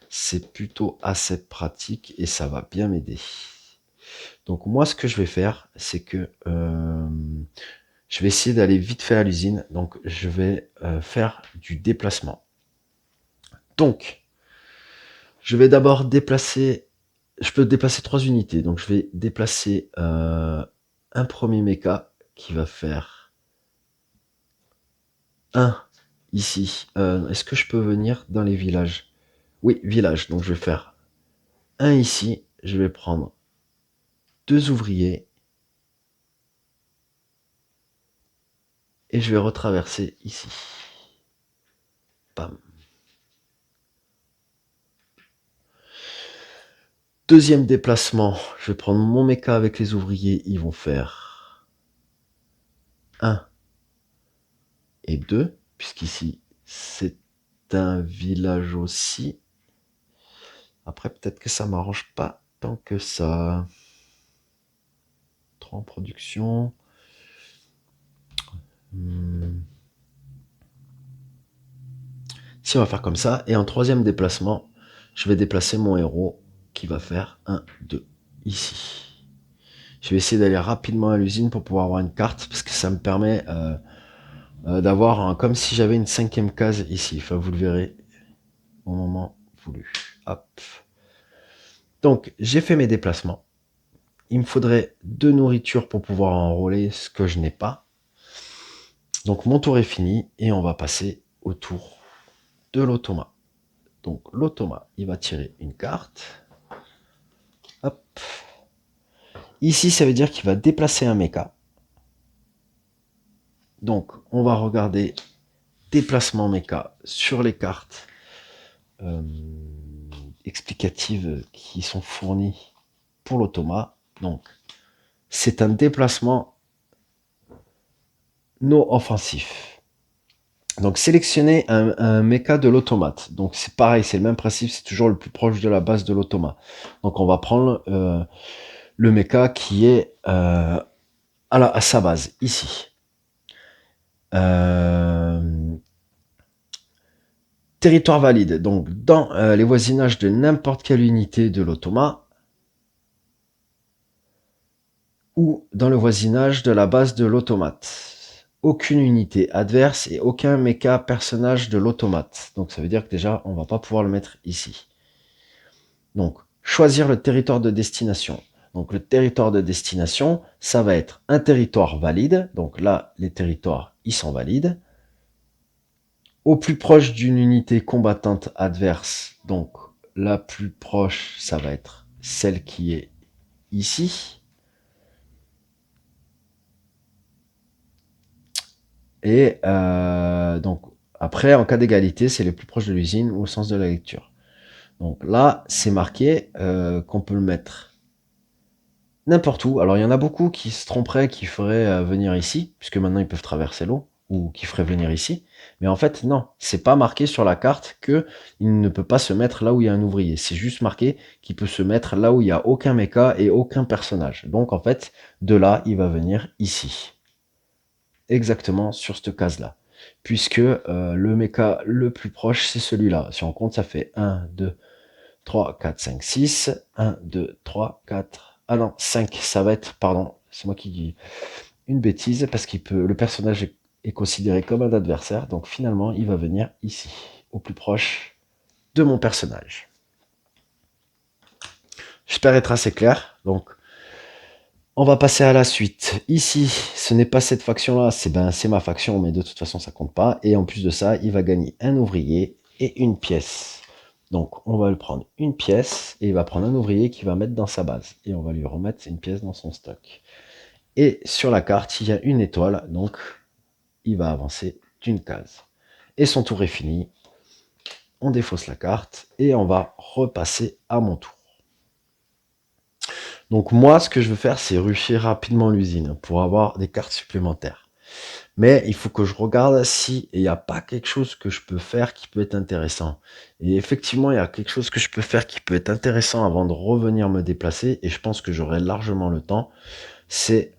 c'est plutôt assez pratique et ça va bien m'aider. Donc moi, ce que je vais faire, c'est que je vais essayer d'aller vite fait à l'usine. Donc je vais faire du déplacement. Donc, je vais d'abord déplacer. Je peux déplacer 3 unités. Donc je vais déplacer un premier méca qui va faire 1 ici. Est-ce que je peux venir dans les villages? Oui, village. Donc je vais faire 1 ici. Je vais prendre 2 ouvriers. Et je vais retraverser ici. Bam. Deuxième déplacement. Je vais prendre mon méca avec les ouvriers. Ils vont faire 1 et 2. Puisqu'ici, c'est un village aussi. Après, peut-être que ça m'arrange pas tant que ça. 3 en production. Si on va faire comme ça, et en troisième déplacement, je vais déplacer mon héros qui va faire 1, 2, ici. Je vais essayer d'aller rapidement à l'usine pour pouvoir avoir une carte, parce que ça me permet d'avoir comme si j'avais une 5e case ici. Enfin, vous le verrez au moment voulu. Hop. Donc, j'ai fait mes déplacements. Il me faudrait 2 nourritures pour pouvoir enrôler, ce que je n'ai pas. Donc, mon tour est fini, et on va passer au tour de l'automa. Donc l'automa, il va tirer une carte. Hop. Ici, ça veut dire qu'il va déplacer un méca. Donc, on va regarder déplacement méca sur les cartes explicatives qui sont fournies pour l'automa. Donc, c'est un déplacement non offensif. Donc, sélectionnez un méca de l'automate. Donc, c'est pareil, c'est le même principe, c'est toujours le plus proche de la base de l'automa. Donc, on va prendre le méca qui est à sa base, ici. Territoire valide. Donc, dans les voisinages de n'importe quelle unité de l'automa ou dans le voisinage de la base de l'automate. Aucune unité adverse et aucun méca personnage de l'automate. Donc, ça veut dire que déjà, on va pas pouvoir le mettre ici. Donc, choisir le territoire de destination. Donc le territoire de destination, ça va être un territoire valide. Donc là, les territoires, ils sont valides. Au plus proche d'une unité combattante adverse, donc la plus proche, ça va être celle qui est ici. Et donc après, en cas d'égalité, c'est les plus proches de l'usine ou au sens de la lecture. Donc là, c'est marqué qu'on peut le mettre n'importe où. Alors il y en a beaucoup qui se tromperaient, qui feraient venir ici, puisque maintenant ils peuvent traverser l'eau, ou qui feraient venir ici. Mais en fait, non, c'est pas marqué sur la carte que il ne peut pas se mettre là où il y a un ouvrier. C'est juste marqué qu'il peut se mettre là où il n'y a aucun méca et aucun personnage. Donc en fait, de là, il va venir ici. Exactement sur cette case-là. Puisque le méca le plus proche, c'est celui-là. Si on compte, ça fait 1, 2, 3, 4, 5, 6. 1, 2, 3, 4. Ah non, 5, ça va être, pardon, c'est moi qui dis une bêtise, parce qu'il peut, le personnage est considéré comme un adversaire, donc finalement, il va venir ici, au plus proche de mon personnage. J'espère être assez clair, donc on va passer à la suite. Ici, ce n'est pas cette faction-là, c'est ma faction, mais de toute façon, ça compte pas. Et en plus de ça, il va gagner un ouvrier et une pièce. Donc, on va lui prendre une pièce et il va prendre un ouvrier qui va mettre dans sa base. Et on va lui remettre une pièce dans son stock. Et sur la carte, il y a une étoile, donc il va avancer d'une case. Et son tour est fini. On défausse la carte et on va repasser à mon tour. Donc moi, ce que je veux faire, c'est rusher rapidement l'usine pour avoir des cartes supplémentaires. Mais il faut que je regarde si il n'y a pas quelque chose que je peux faire qui peut être intéressant. Et effectivement, il y a quelque chose que je peux faire qui peut être intéressant avant de revenir me déplacer. Et je pense que j'aurai largement le temps. C'est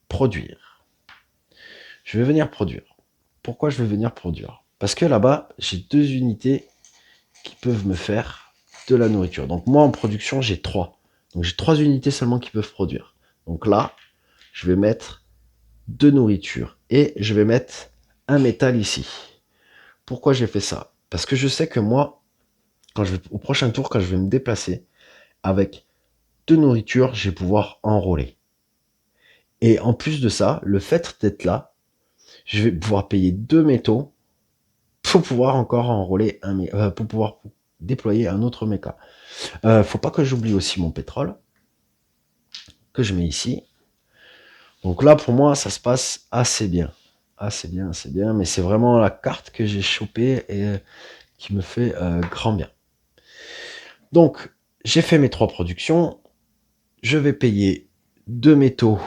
produire. Je vais venir produire. Pourquoi je vais venir produire? Parce que là-bas, j'ai 2 unités qui peuvent me faire de la nourriture. Donc moi, en production, j'ai 3. Donc j'ai 3 unités seulement qui peuvent produire. Donc là, je vais mettre 2 nourritures. Et je vais mettre un métal ici. Pourquoi j'ai fait ça? Parce que je sais que moi, au prochain tour, quand je vais me déplacer, avec 2 nourritures, je vais pouvoir enrôler. Et en plus de ça, le fait d'être là, je vais pouvoir payer 2 métaux pour pouvoir encore enrôler pour pouvoir déployer un autre méca. Faut pas que j'oublie aussi mon pétrole, que je mets ici. Donc là, pour moi, ça se passe assez bien. Assez bien, assez bien. Mais c'est vraiment la carte que j'ai chopée et qui me fait grand bien. Donc, j'ai fait mes 3 productions. Je vais payer 2 métaux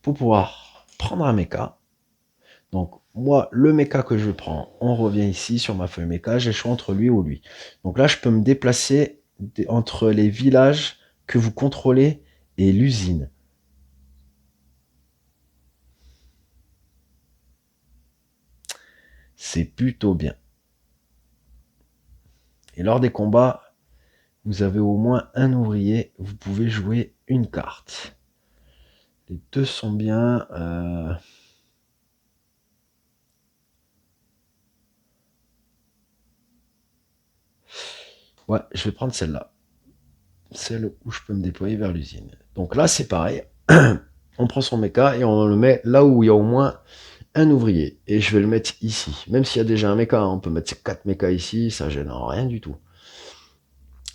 pour pouvoir prendre un méca. Donc, moi, le méca que je prends, on revient ici sur ma feuille méca. J'ai le choix entre lui ou lui. Donc là, je peux me déplacer entre les villages que vous contrôlez et l'usine. C'est plutôt bien. Et lors des combats, vous avez au moins un ouvrier, vous pouvez jouer une carte. Les deux sont bien. Ouais, je vais prendre celle-là. Celle où je peux me déployer vers l'usine. Donc là, c'est pareil. On prend son méca et on le met là où il y a au moins un ouvrier. Et je vais le mettre ici. Même s'il y a déjà un méca, on peut mettre 4 mécas ici, ça gêne rien du tout.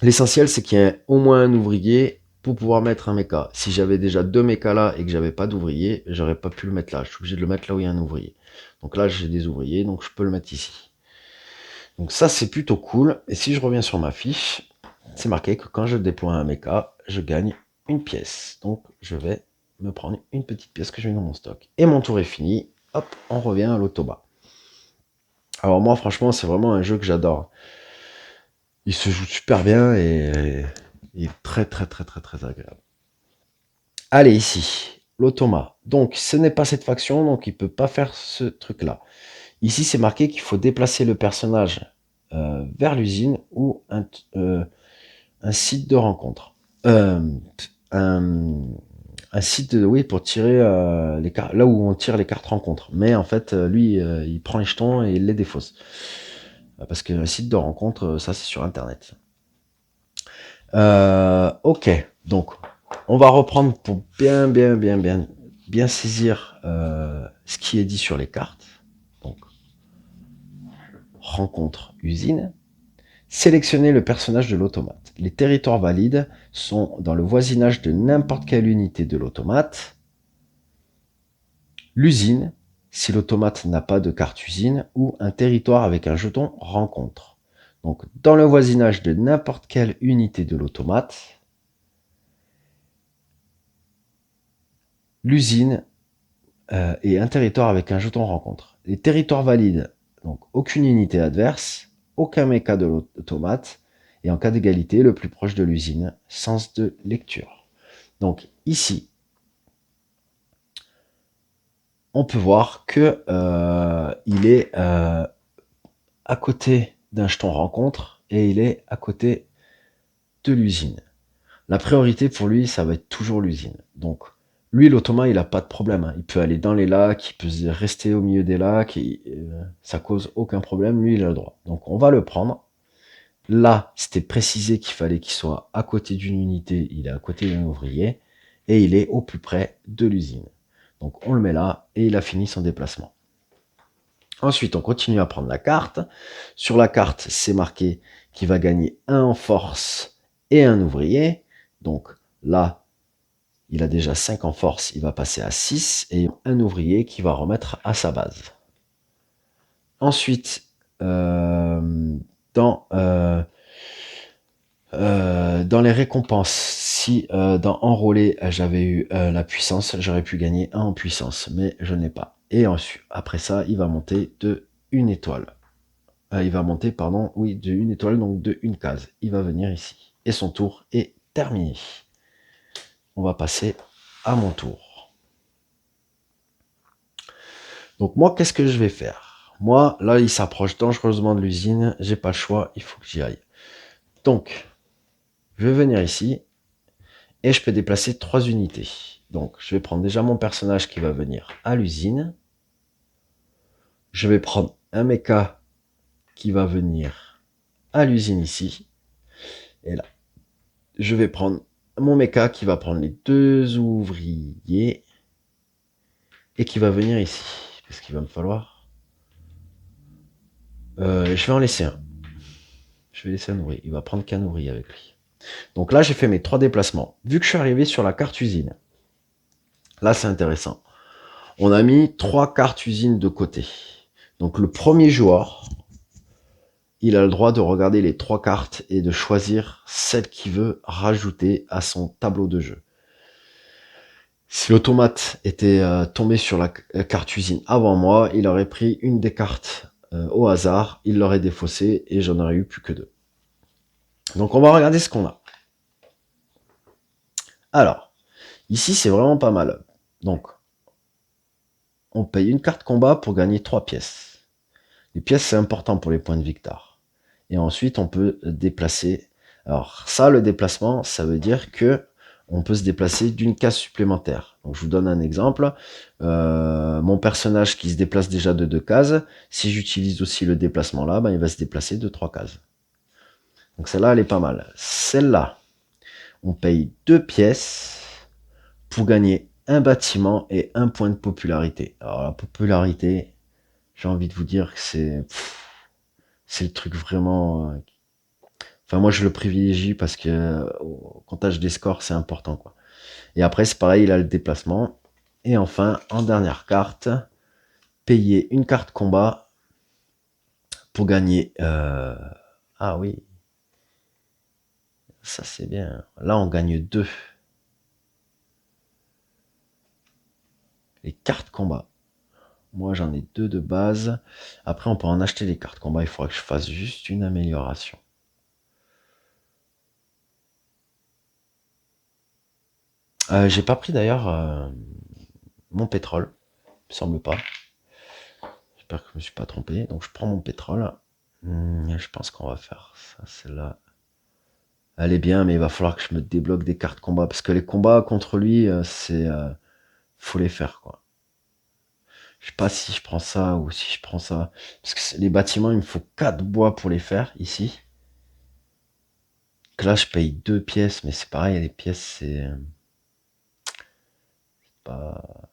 L'essentiel, c'est qu'il y ait au moins un ouvrier pour pouvoir mettre un méca. Si j'avais déjà 2 mécas là et que j'avais pas d'ouvrier, j'aurais pas pu le mettre là. Je suis obligé de le mettre là où il y a un ouvrier. Donc là, j'ai des ouvriers, donc je peux le mettre ici. Donc ça, c'est plutôt cool. Et si je reviens sur ma fiche, c'est marqué que quand je déploie un méca, je gagne une pièce. Donc je vais me prendre une petite pièce que je mets dans mon stock. Et mon tour est fini. Hop, on revient à l'autoba. Alors moi, franchement, c'est vraiment un jeu que j'adore. Il se joue super bien et il est très très très très très agréable. Allez, ici, l'automa. Donc, ce n'est pas cette faction, donc il peut pas faire ce truc-là. Ici, c'est marqué qu'il faut déplacer le personnage vers l'usine ou un site de rencontre. Un Un site, oui, pour tirer les cartes, là où on tire les cartes rencontre. Mais en fait, lui, il prend les jetons et il les défausse. Parce qu'un site de rencontre, ça c'est sur Internet. Ok, donc on va reprendre pour bien saisir ce qui est dit sur les cartes. Donc, rencontre usine. Sélectionnez le personnage de l'automate. Les territoires valides sont dans le voisinage de n'importe quelle unité de l'automate. L'usine, si l'automate n'a pas de carte usine, ou un territoire avec un jeton rencontre. Donc, dans le voisinage de n'importe quelle unité de l'automate, l'usine et un territoire avec un jeton rencontre. Les territoires valides, donc aucune unité adverse, aucun méca de l'automate, et en cas d'égalité, le plus proche de l'usine, sens de lecture. Donc ici, on peut voir que il est à côté d'un jeton rencontre et il est à côté de l'usine. La priorité pour lui, ça va être toujours l'usine. Donc, lui, l'automa, il n'a pas de problème. Hein. Il peut aller dans les lacs, il peut rester au milieu des lacs, et, ça cause aucun problème. Lui, il a le droit. Donc, on va le prendre. Là, c'était précisé qu'il fallait qu'il soit à côté d'une unité, il est à côté d'un ouvrier, et il est au plus près de l'usine. Donc, on le met là, et il a fini son déplacement. Ensuite, on continue à prendre la carte. Sur la carte, c'est marqué qu'il va gagner un en force et un ouvrier. Donc là, il a déjà 5 en force, il va passer à 6 et un ouvrier qui va remettre à sa base. Ensuite, dans les récompenses, si dans enrôler j'avais eu la puissance, j'aurais pu gagner 1 en puissance, mais je ne l'ai pas. Et ensuite, après ça, il va monter de une étoile. Il va monter, pardon, oui, de une étoile, donc de une case. Il va venir ici. Et son tour est terminé. On va passer à mon tour. Donc moi, qu'est-ce que je vais faire? Moi, là, il s'approche dangereusement de l'usine. J'ai pas le choix, il faut que j'y aille. Donc, je vais venir ici. Et je peux déplacer 3 unités. Donc, je vais prendre déjà mon personnage qui va venir à l'usine. Je vais prendre un mecha qui va venir à l'usine ici. Et là, je vais prendre mon mecha qui va prendre les 2 ouvriers et qui va venir ici. Parce qu'il va me falloir... je vais en laisser un. Je vais laisser un ouvrier. Il va prendre qu'un ouvrier avec lui. Donc là, j'ai fait mes 3 déplacements. Vu que je suis arrivé sur la carte usine, là, c'est intéressant. On a mis 3 cartes usine de côté. Donc le premier joueur, il a le droit de regarder les 3 cartes et de choisir celle qu'il veut rajouter à son tableau de jeu. Si l'automate était tombé sur la carte usine avant moi, il aurait pris une des cartes au hasard, il l'aurait défaussé et j'en aurais eu plus que 2. Donc on va regarder ce qu'on a. Alors, ici c'est vraiment pas mal. Donc, on paye une carte combat pour gagner 3 pièces. Les pièces c'est important pour les points de victoire. Et ensuite on peut déplacer. Alors ça, le déplacement, ça veut dire que on peut se déplacer d'une case supplémentaire. Donc je vous donne un exemple. Mon personnage qui se déplace déjà de 2 cases, si j'utilise aussi le déplacement là, ben, il va se déplacer de 3 cases. Donc celle-là, elle est pas mal. Celle-là, on paye 2 pièces pour gagner un bâtiment et 1 point de popularité. Alors la popularité, j'ai envie de vous dire que c'est le truc vraiment... Enfin, moi, je le privilégie parce que au comptage des scores, c'est important, quoi. Et après, c'est pareil, il a le déplacement. Et enfin, en dernière carte, payer une carte combat pour gagner... Ah oui, ça c'est bien. Là, on gagne 2. Les cartes combat. Moi, j'en ai 2 de base. Après, on peut en acheter les cartes combat. Il faudra que je fasse juste une amélioration. J'ai pas pris d'ailleurs mon pétrole. Il me semble pas. J'espère que je me suis pas trompé. Donc, je prends mon pétrole. Je pense qu'on va faire ça. Celle-là, Elle est bien, mais il va falloir que je me débloque des cartes combat. Parce que les combats contre lui, faut les faire, quoi. Je sais pas si je prends ça ou si je prends ça. Parce que les bâtiments, il me faut 4 bois pour les faire, ici. Donc là, je paye 2 pièces, mais c'est pareil, les pièces, c'est pas...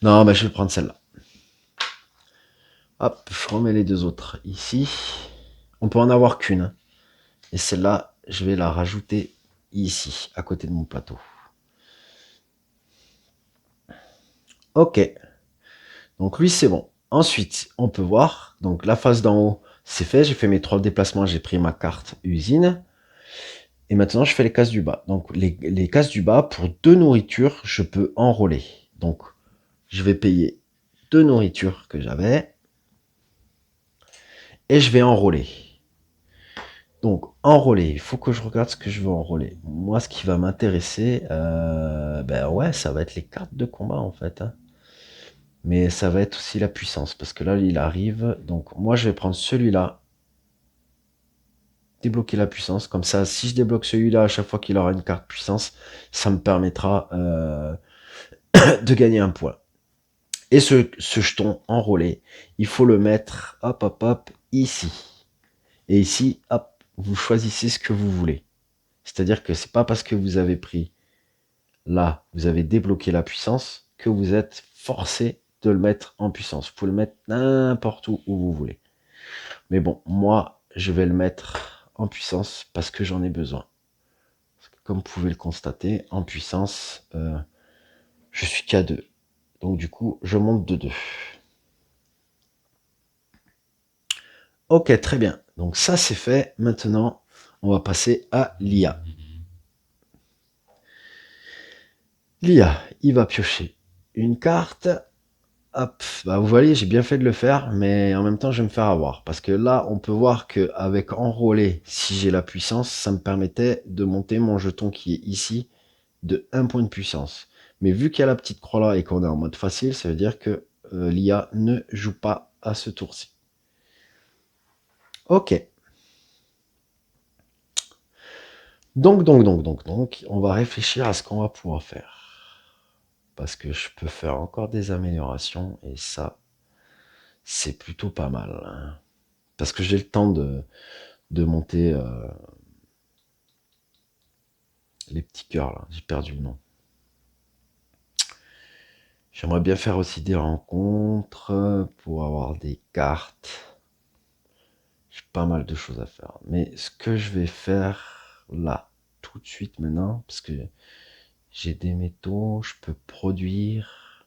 Non, bah, je vais prendre celle-là. Hop, je remets les deux autres ici. On peut en avoir qu'une, hein. Et celle-là, je vais la rajouter ici, à côté de mon plateau. Ok. Donc lui, c'est bon. Ensuite, on peut voir. Donc la face d'en haut, c'est fait. J'ai fait mes 3 déplacements. J'ai pris ma carte usine. Et maintenant, je fais les cases du bas. Donc les cases du bas, pour 2 nourritures, je peux enrôler. Donc, je vais payer 2 nourritures que j'avais. Et je vais enrôler. Donc, enrôler, il faut que je regarde ce que je veux enrôler. Moi, ce qui va m'intéresser, ben ouais, ça va être les cartes de combat, en fait, hein. Mais ça va être aussi la puissance, parce que là, il arrive. Donc, moi, je vais prendre celui-là, débloquer la puissance. Comme ça, si je débloque celui-là à chaque fois qu'il aura une carte puissance, ça me permettra de gagner un point. Et ce jeton enrôlé, il faut le mettre, hop, hop, hop, ici. Et ici, hop, vous choisissez ce que vous voulez. C'est-à-dire que c'est pas parce que vous avez pris là, vous avez débloqué la puissance que vous êtes forcé de le mettre en puissance. Vous pouvez le mettre n'importe où vous voulez. Mais bon, moi, je vais le mettre en puissance parce que j'en ai besoin. Parce que comme vous pouvez le constater, en puissance, je suis qu'à 2. Donc du coup, je monte de 2. Ok, très bien. Donc ça, c'est fait. Maintenant, on va passer à l'IA. L'IA, il va piocher une carte. Hop, bah vous voyez, j'ai bien fait de le faire, mais en même temps, je vais me faire avoir. Parce que là, on peut voir qu'avec enrôler, si j'ai la puissance, ça me permettait de monter mon jeton qui est ici de 1 point de puissance. Mais vu qu'il y a la petite croix là et qu'on est en mode facile, ça veut dire que l'IA ne joue pas à ce tour-ci. Ok. Donc, on va réfléchir à ce qu'on va pouvoir faire. Parce que je peux faire encore des améliorations et ça, c'est plutôt pas mal, hein. Parce que j'ai le temps de monter les petits cœurs là, j'ai perdu le nom. J'aimerais bien faire aussi des rencontres pour avoir des cartes. J'ai pas mal de choses à faire. Mais ce que je vais faire là, tout de suite maintenant, parce que j'ai des métaux, je peux produire.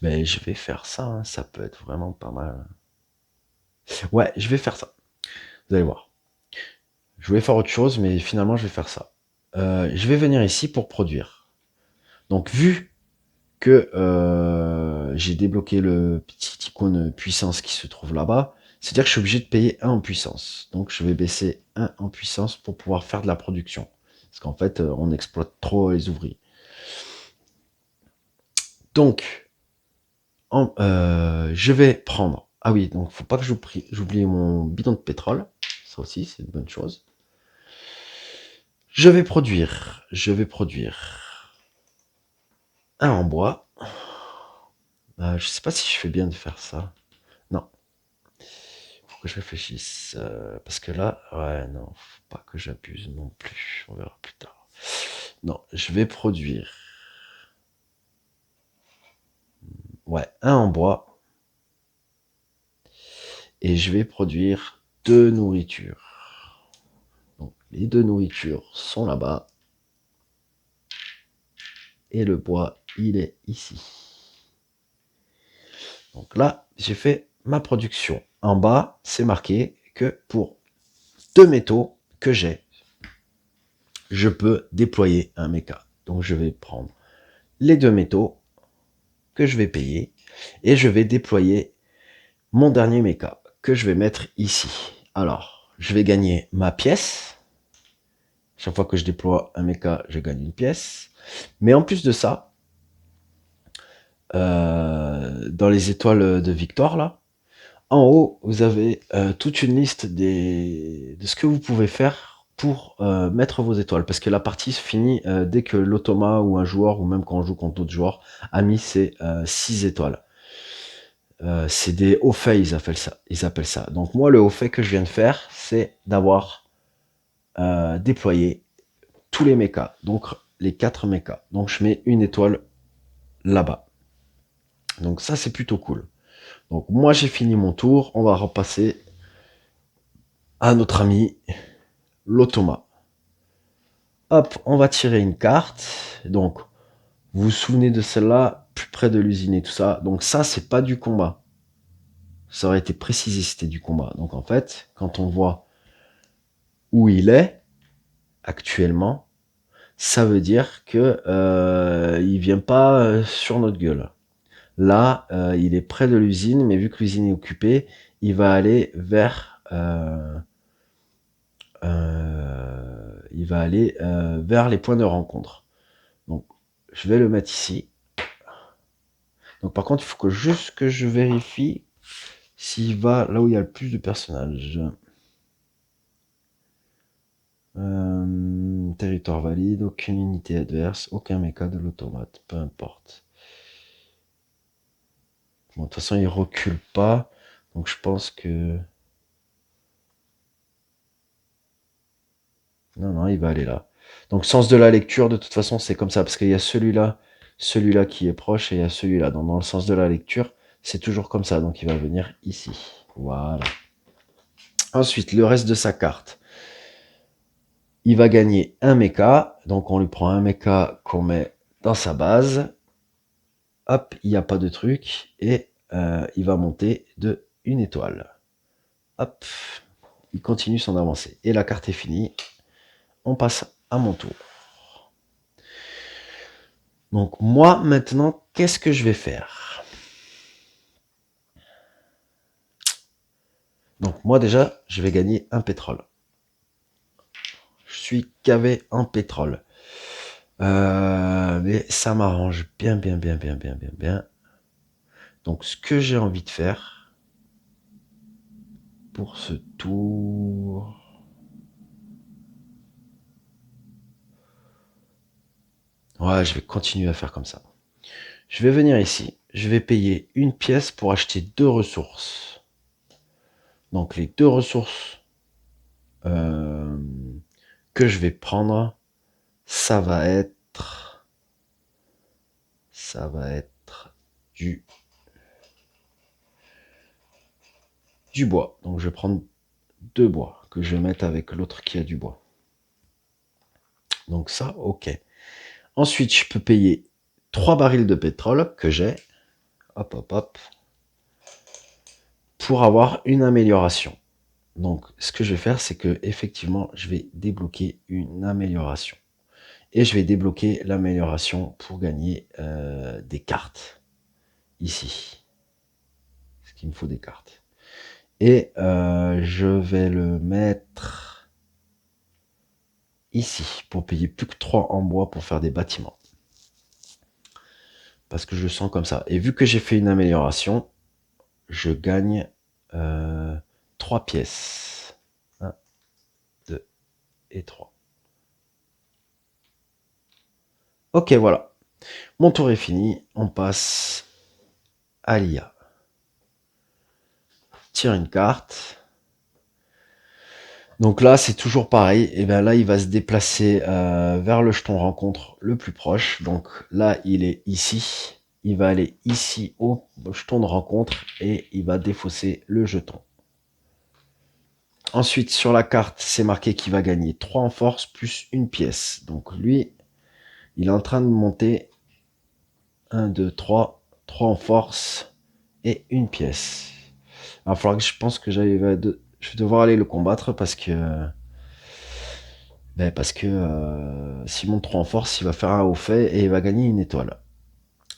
Mais je vais faire ça, hein, ça peut être vraiment pas mal. Ouais, je vais faire ça. Vous allez voir. Je voulais faire autre chose, mais finalement, je vais faire ça. Je vais venir ici pour produire. Donc, vu que j'ai débloqué le petit icône puissance qui se trouve là-bas, c'est-à-dire que je suis obligé de payer 1 en puissance. Donc, je vais baisser 1 en puissance pour pouvoir faire de la production. Parce qu'en fait, on exploite trop les ouvriers. Donc, je vais prendre... Ah oui, donc faut pas que j'oublie mon bidon de pétrole. Ça aussi, c'est une bonne chose. Je vais produire un en bois. Je sais pas si je fais bien de faire ça. Non. Faut que je réfléchisse. Parce que là, ouais, non, faut pas que j'abuse non plus. On verra plus tard. Non, je vais produire. Ouais, un en bois. Et je vais produire 2 nourritures. Donc, les 2 nourritures sont là-bas. Et le bois, il est ici. Donc là, j'ai fait ma production. En bas, c'est marqué que pour 2 métaux que j'ai, je peux déployer un méca. Donc je vais prendre les 2 métaux que je vais payer et je vais déployer mon dernier méca que je vais mettre ici. Alors, je vais gagner ma pièce. Chaque fois que je déploie un mecha, je gagne une pièce. Mais en plus de ça, dans les étoiles de victoire, là, en haut, vous avez toute une liste de ce que vous pouvez faire pour mettre vos étoiles. Parce que la partie se finit dès que l'automa ou un joueur, ou même quand on joue contre d'autres joueurs, a mis ses 6 étoiles. C'est des hauts faits, ils appellent ça. Donc moi, le haut fait que je viens de faire, c'est d'avoir déployé tous les mechas. Donc les 4 mechas. Donc je mets une étoile là-bas. Donc ça, c'est plutôt cool. Donc moi, j'ai fini mon tour. On va repasser à notre ami l'automa. Hop, on va tirer une carte. Donc, vous vous souvenez de celle-là, plus près de l'usine et tout ça. Donc ça, c'est pas du combat. Ça aurait été précisé si c'était du combat. Donc en fait, quand on voit où il est actuellement, ça veut dire que il vient pas sur notre gueule. Là, il est près de l'usine, mais vu que l'usine est occupée, il va aller vers vers les points de rencontre. Donc, je vais le mettre ici. Donc, par contre, il faut juste que je vérifie s'il va là où il y a le plus de personnages. Territoire valide, aucune unité adverse, aucun méca de l'automate, peu importe. Bon, de toute façon, il recule pas, donc je pense que... Non, il va aller là. Donc, sens de la lecture, de toute façon, c'est comme ça, parce qu'il y a celui-là qui est proche, et il y a celui-là. Donc, dans le sens de la lecture, c'est toujours comme ça, donc il va venir ici. Voilà. Ensuite, le reste de sa carte. Il va gagner un mecha, donc on lui prend un mecha qu'on met dans sa base. Hop, il n'y a pas de truc, et il va monter de une étoile. Hop, il continue son avancée. Et la carte est finie. On passe à mon tour. Donc moi, maintenant, qu'est-ce que je vais faire? Donc moi déjà, je vais gagner un pétrole. Je suis gavé en pétrole. Mais ça m'arrange bien. Donc ce que j'ai envie de faire pour ce tour... Ouais, je vais continuer à faire comme ça. Je vais venir ici, je vais payer une pièce pour acheter 2 ressources. Donc les 2 ressources que je vais prendre, ça va être du bois. Donc je vais prendre 2 bois que je vais mettre avec l'autre qui a du bois. Donc ça, ok. Ensuite, je peux payer 3 barils de pétrole que j'ai. Hop. Pour avoir une amélioration. Donc, ce que je vais faire, c'est que effectivement, je vais débloquer une amélioration. Et je vais débloquer l'amélioration pour gagner des cartes. Ici. Parce qu'il me faut des cartes. Et je vais le mettre ici. Pour payer plus que 3 en bois pour faire des bâtiments. Parce que je le sens comme ça. Et vu que j'ai fait une amélioration, je gagne 3 pièces. 1, 2 et 3. Ok, voilà. Mon tour est fini. On passe à l'IA. Tire une carte. Donc là, c'est toujours pareil. Et bien là, il va se déplacer vers le jeton rencontre le plus proche. Donc là, il est ici. Il va aller ici au jeton de rencontre et il va défausser le jeton. Ensuite, sur la carte, c'est marqué qu'il va gagner 3 en force plus une pièce. Donc lui, il est en train de monter 1, 2, 3 en force et une pièce. Alors, il faudra que je pense que je vais devoir aller le combattre parce que s'il monte 3 en force, il va faire un haut fait et il va gagner une étoile.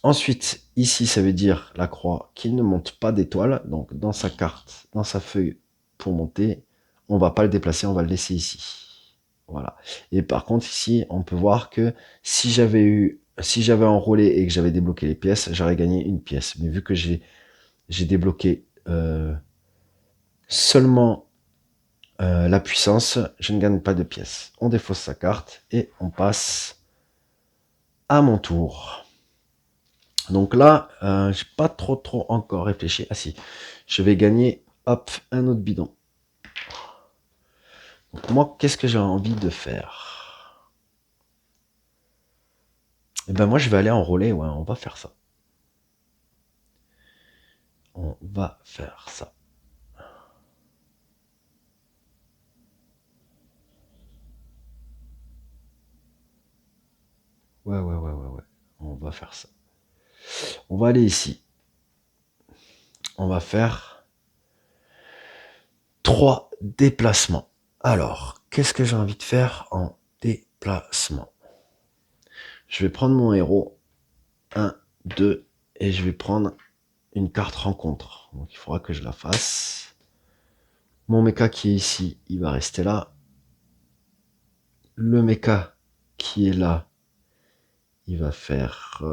Ensuite, ici, ça veut dire la croix qu'il ne monte pas d'étoile. Donc, dans sa carte, dans sa feuille pour monter, on va pas le déplacer, on va le laisser ici. Voilà. Et par contre, ici, on peut voir que si j'avais enrôlé et que j'avais débloqué les pièces, j'aurais gagné une pièce. Mais vu que j'ai débloqué seulement la puissance, je ne gagne pas de pièces. On défausse sa carte et on passe à mon tour. Donc là, j'ai pas trop encore réfléchi. Ah si, je vais gagner, hop, un autre bidon. Donc moi, qu'est-ce que j'ai envie de faire? Eh ben moi, je vais aller enrôler, ouais, on va faire ça. On va faire ça. Ouais. On va faire ça. On va aller ici. On va faire 3 déplacements. Alors, qu'est-ce que j'ai envie de faire en déplacement? Je vais prendre mon héros. 1, 2, et je vais prendre une carte rencontre. Donc il faudra que je la fasse. Mon mecha qui est ici, il va rester là. Le mecha qui est là, il va faire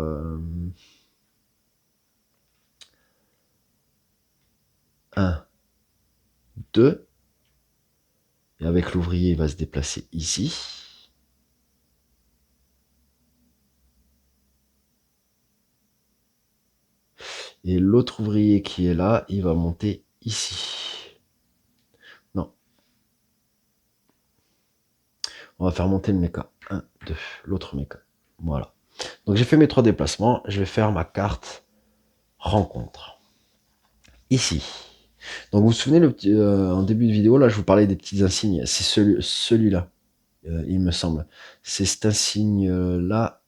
1, 2. Et avec l'ouvrier, il va se déplacer ici. Et l'autre ouvrier qui est là, il va monter ici. Non. On va faire monter le mecha. 1, 2. L'autre mecha. Voilà. Donc j'ai fait mes 3 déplacements. Je vais faire ma carte rencontre. Ici. Donc vous vous souvenez, en début de vidéo, là, je vous parlais des petits insignes. C'est celui-là, il me semble. C'est cet insigne-là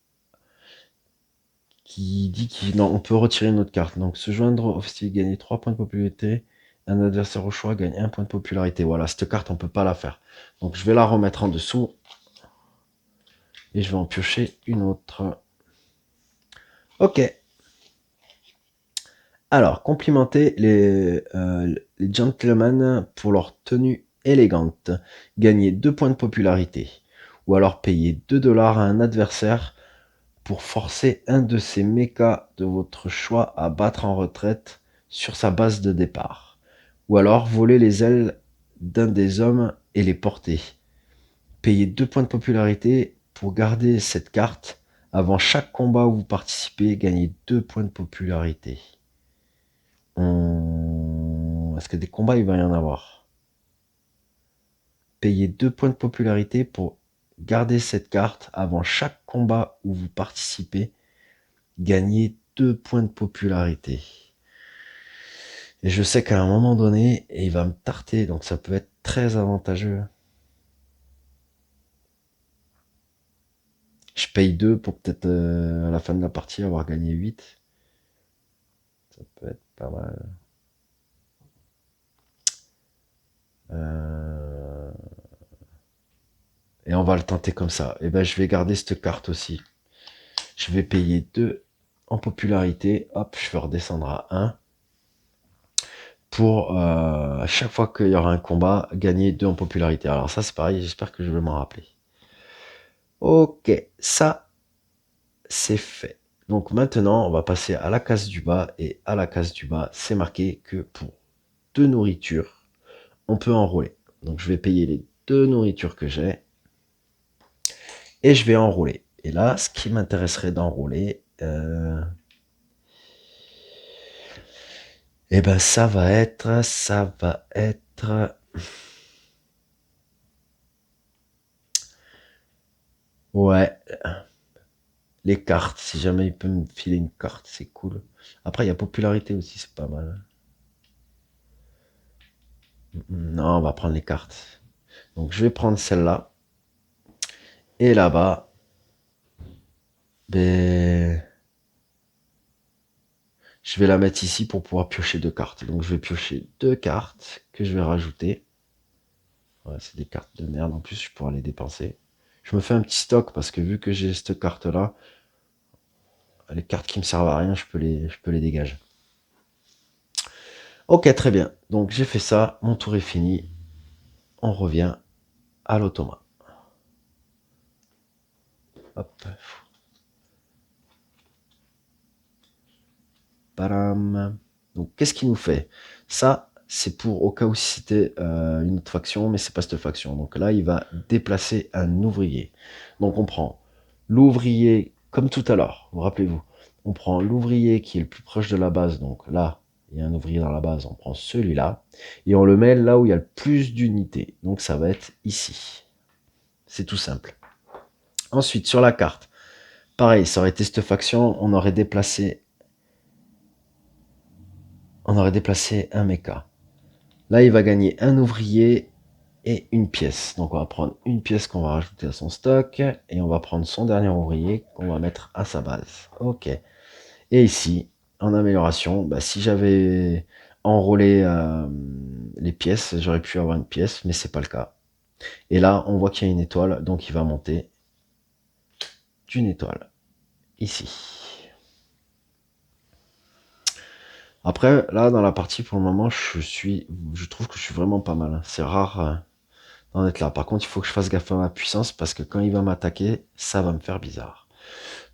qui dit qu'on peut retirer une autre carte. Donc se joindre au festival, gagner 3 points de popularité. Un adversaire au choix gagne 1 point de popularité. Voilà, cette carte, on peut pas la faire. Donc je vais la remettre en dessous. Et je vais en piocher une autre. Ok. Alors, complimenter les gentlemen pour leur tenue élégante. Gagner 2 points de popularité. Ou alors payer 2 $ à un adversaire pour forcer un de ces mechas de votre choix à battre en retraite sur sa base de départ. Ou alors voler les ailes d'un des hommes et les porter. Payez 2 points de popularité pour garder cette carte. Avant chaque combat où vous participez, gagnez 2 points de popularité. Est-ce que des combats, il va y en avoir? Payez 2 points de popularité pour garder cette carte. Avant chaque combat où vous participez, gagnez 2 points de popularité. Et je sais qu'à un moment donné, il va me tarter, donc ça peut être très avantageux. Je paye 2 pour peut-être à la fin de la partie avoir gagné 8. Ça peut être pas mal. Et on va le tenter comme ça. Et ben je vais garder cette carte aussi. Je vais payer 2 en popularité. Hop, je vais redescendre à 1. Pour à chaque fois qu'il y aura un combat, gagner 2 en popularité. Alors ça c'est pareil, j'espère que je vais m'en rappeler. Ok, ça c'est fait. Donc maintenant, on va passer à la case du bas. Et à la case du bas, c'est marqué que pour 2 nourritures, on peut enrôler. Donc je vais payer les 2 nourritures que j'ai. Et je vais enrôler. Et là, ce qui m'intéresserait d'enrôler, eh ben ça va être... Ouais, les cartes. Si jamais il peut me filer une carte, c'est cool. Après, il y a popularité aussi, c'est pas mal. Non, on va prendre les cartes. Donc je vais prendre celle-là. Et là-bas, ben, je vais la mettre ici pour pouvoir piocher 2 cartes. Donc je vais piocher 2 cartes que je vais rajouter. Ouais, c'est des cartes de merde. En plus, je pourrais les dépenser. Je me fais un petit stock parce que vu que j'ai cette carte-là, les cartes qui me servent à rien, je peux les dégager. Ok, très bien. Donc j'ai fait ça. Mon tour est fini. On revient à l'automa. Hop. Badam. Donc, qu'est-ce qu'il nous fait? Ça, c'est pour au cas où si c'était une autre faction, mais c'est pas cette faction. Donc là, il va déplacer un ouvrier. Donc, on prend l'ouvrier, comme tout à l'heure, vous rappelez-vous. On prend l'ouvrier qui est le plus proche de la base. Donc là, il y a un ouvrier dans la base. On prend celui-là. Et on le met là où il y a le plus d'unités. Donc, ça va être ici. C'est tout simple. Ensuite, sur la carte, pareil, ça aurait été cette faction. On aurait déplacé un mecha. Là, il va gagner un ouvrier et une pièce. Donc, on va prendre une pièce qu'on va rajouter à son stock et on va prendre son dernier ouvrier qu'on va mettre à sa base. Ok. Et ici, en amélioration, bah, si j'avais enrôlé les pièces, j'aurais pu avoir une pièce, mais c'est pas le cas. Et là, on voit qu'il y a une étoile, donc il va monter d'une étoile ici. Après, là, dans la partie, pour le moment, je trouve que je suis vraiment pas mal. C'est rare d'en être là. Par contre, il faut que je fasse gaffe à ma puissance parce que quand il va m'attaquer, ça va me faire bizarre.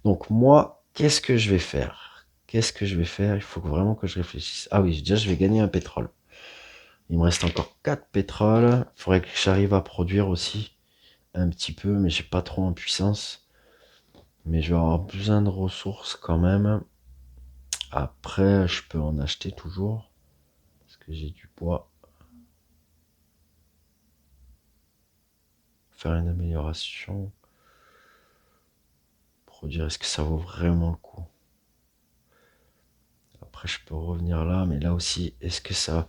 Donc moi, qu'est-ce que je vais faire? Qu'est-ce que je vais faire? Il faut vraiment que je réfléchisse. Ah oui, déjà, je vais gagner un pétrole. Il me reste encore 4 pétroles. Il faudrait que j'arrive à produire aussi un petit peu, mais j'ai pas trop en puissance. Mais je vais avoir besoin de ressources quand même. Après, je peux en acheter toujours. Parce que j'ai du bois. Faire une amélioration. Produire, est-ce que ça vaut vraiment le coup? Après, je peux revenir là, mais là aussi, est-ce que ça...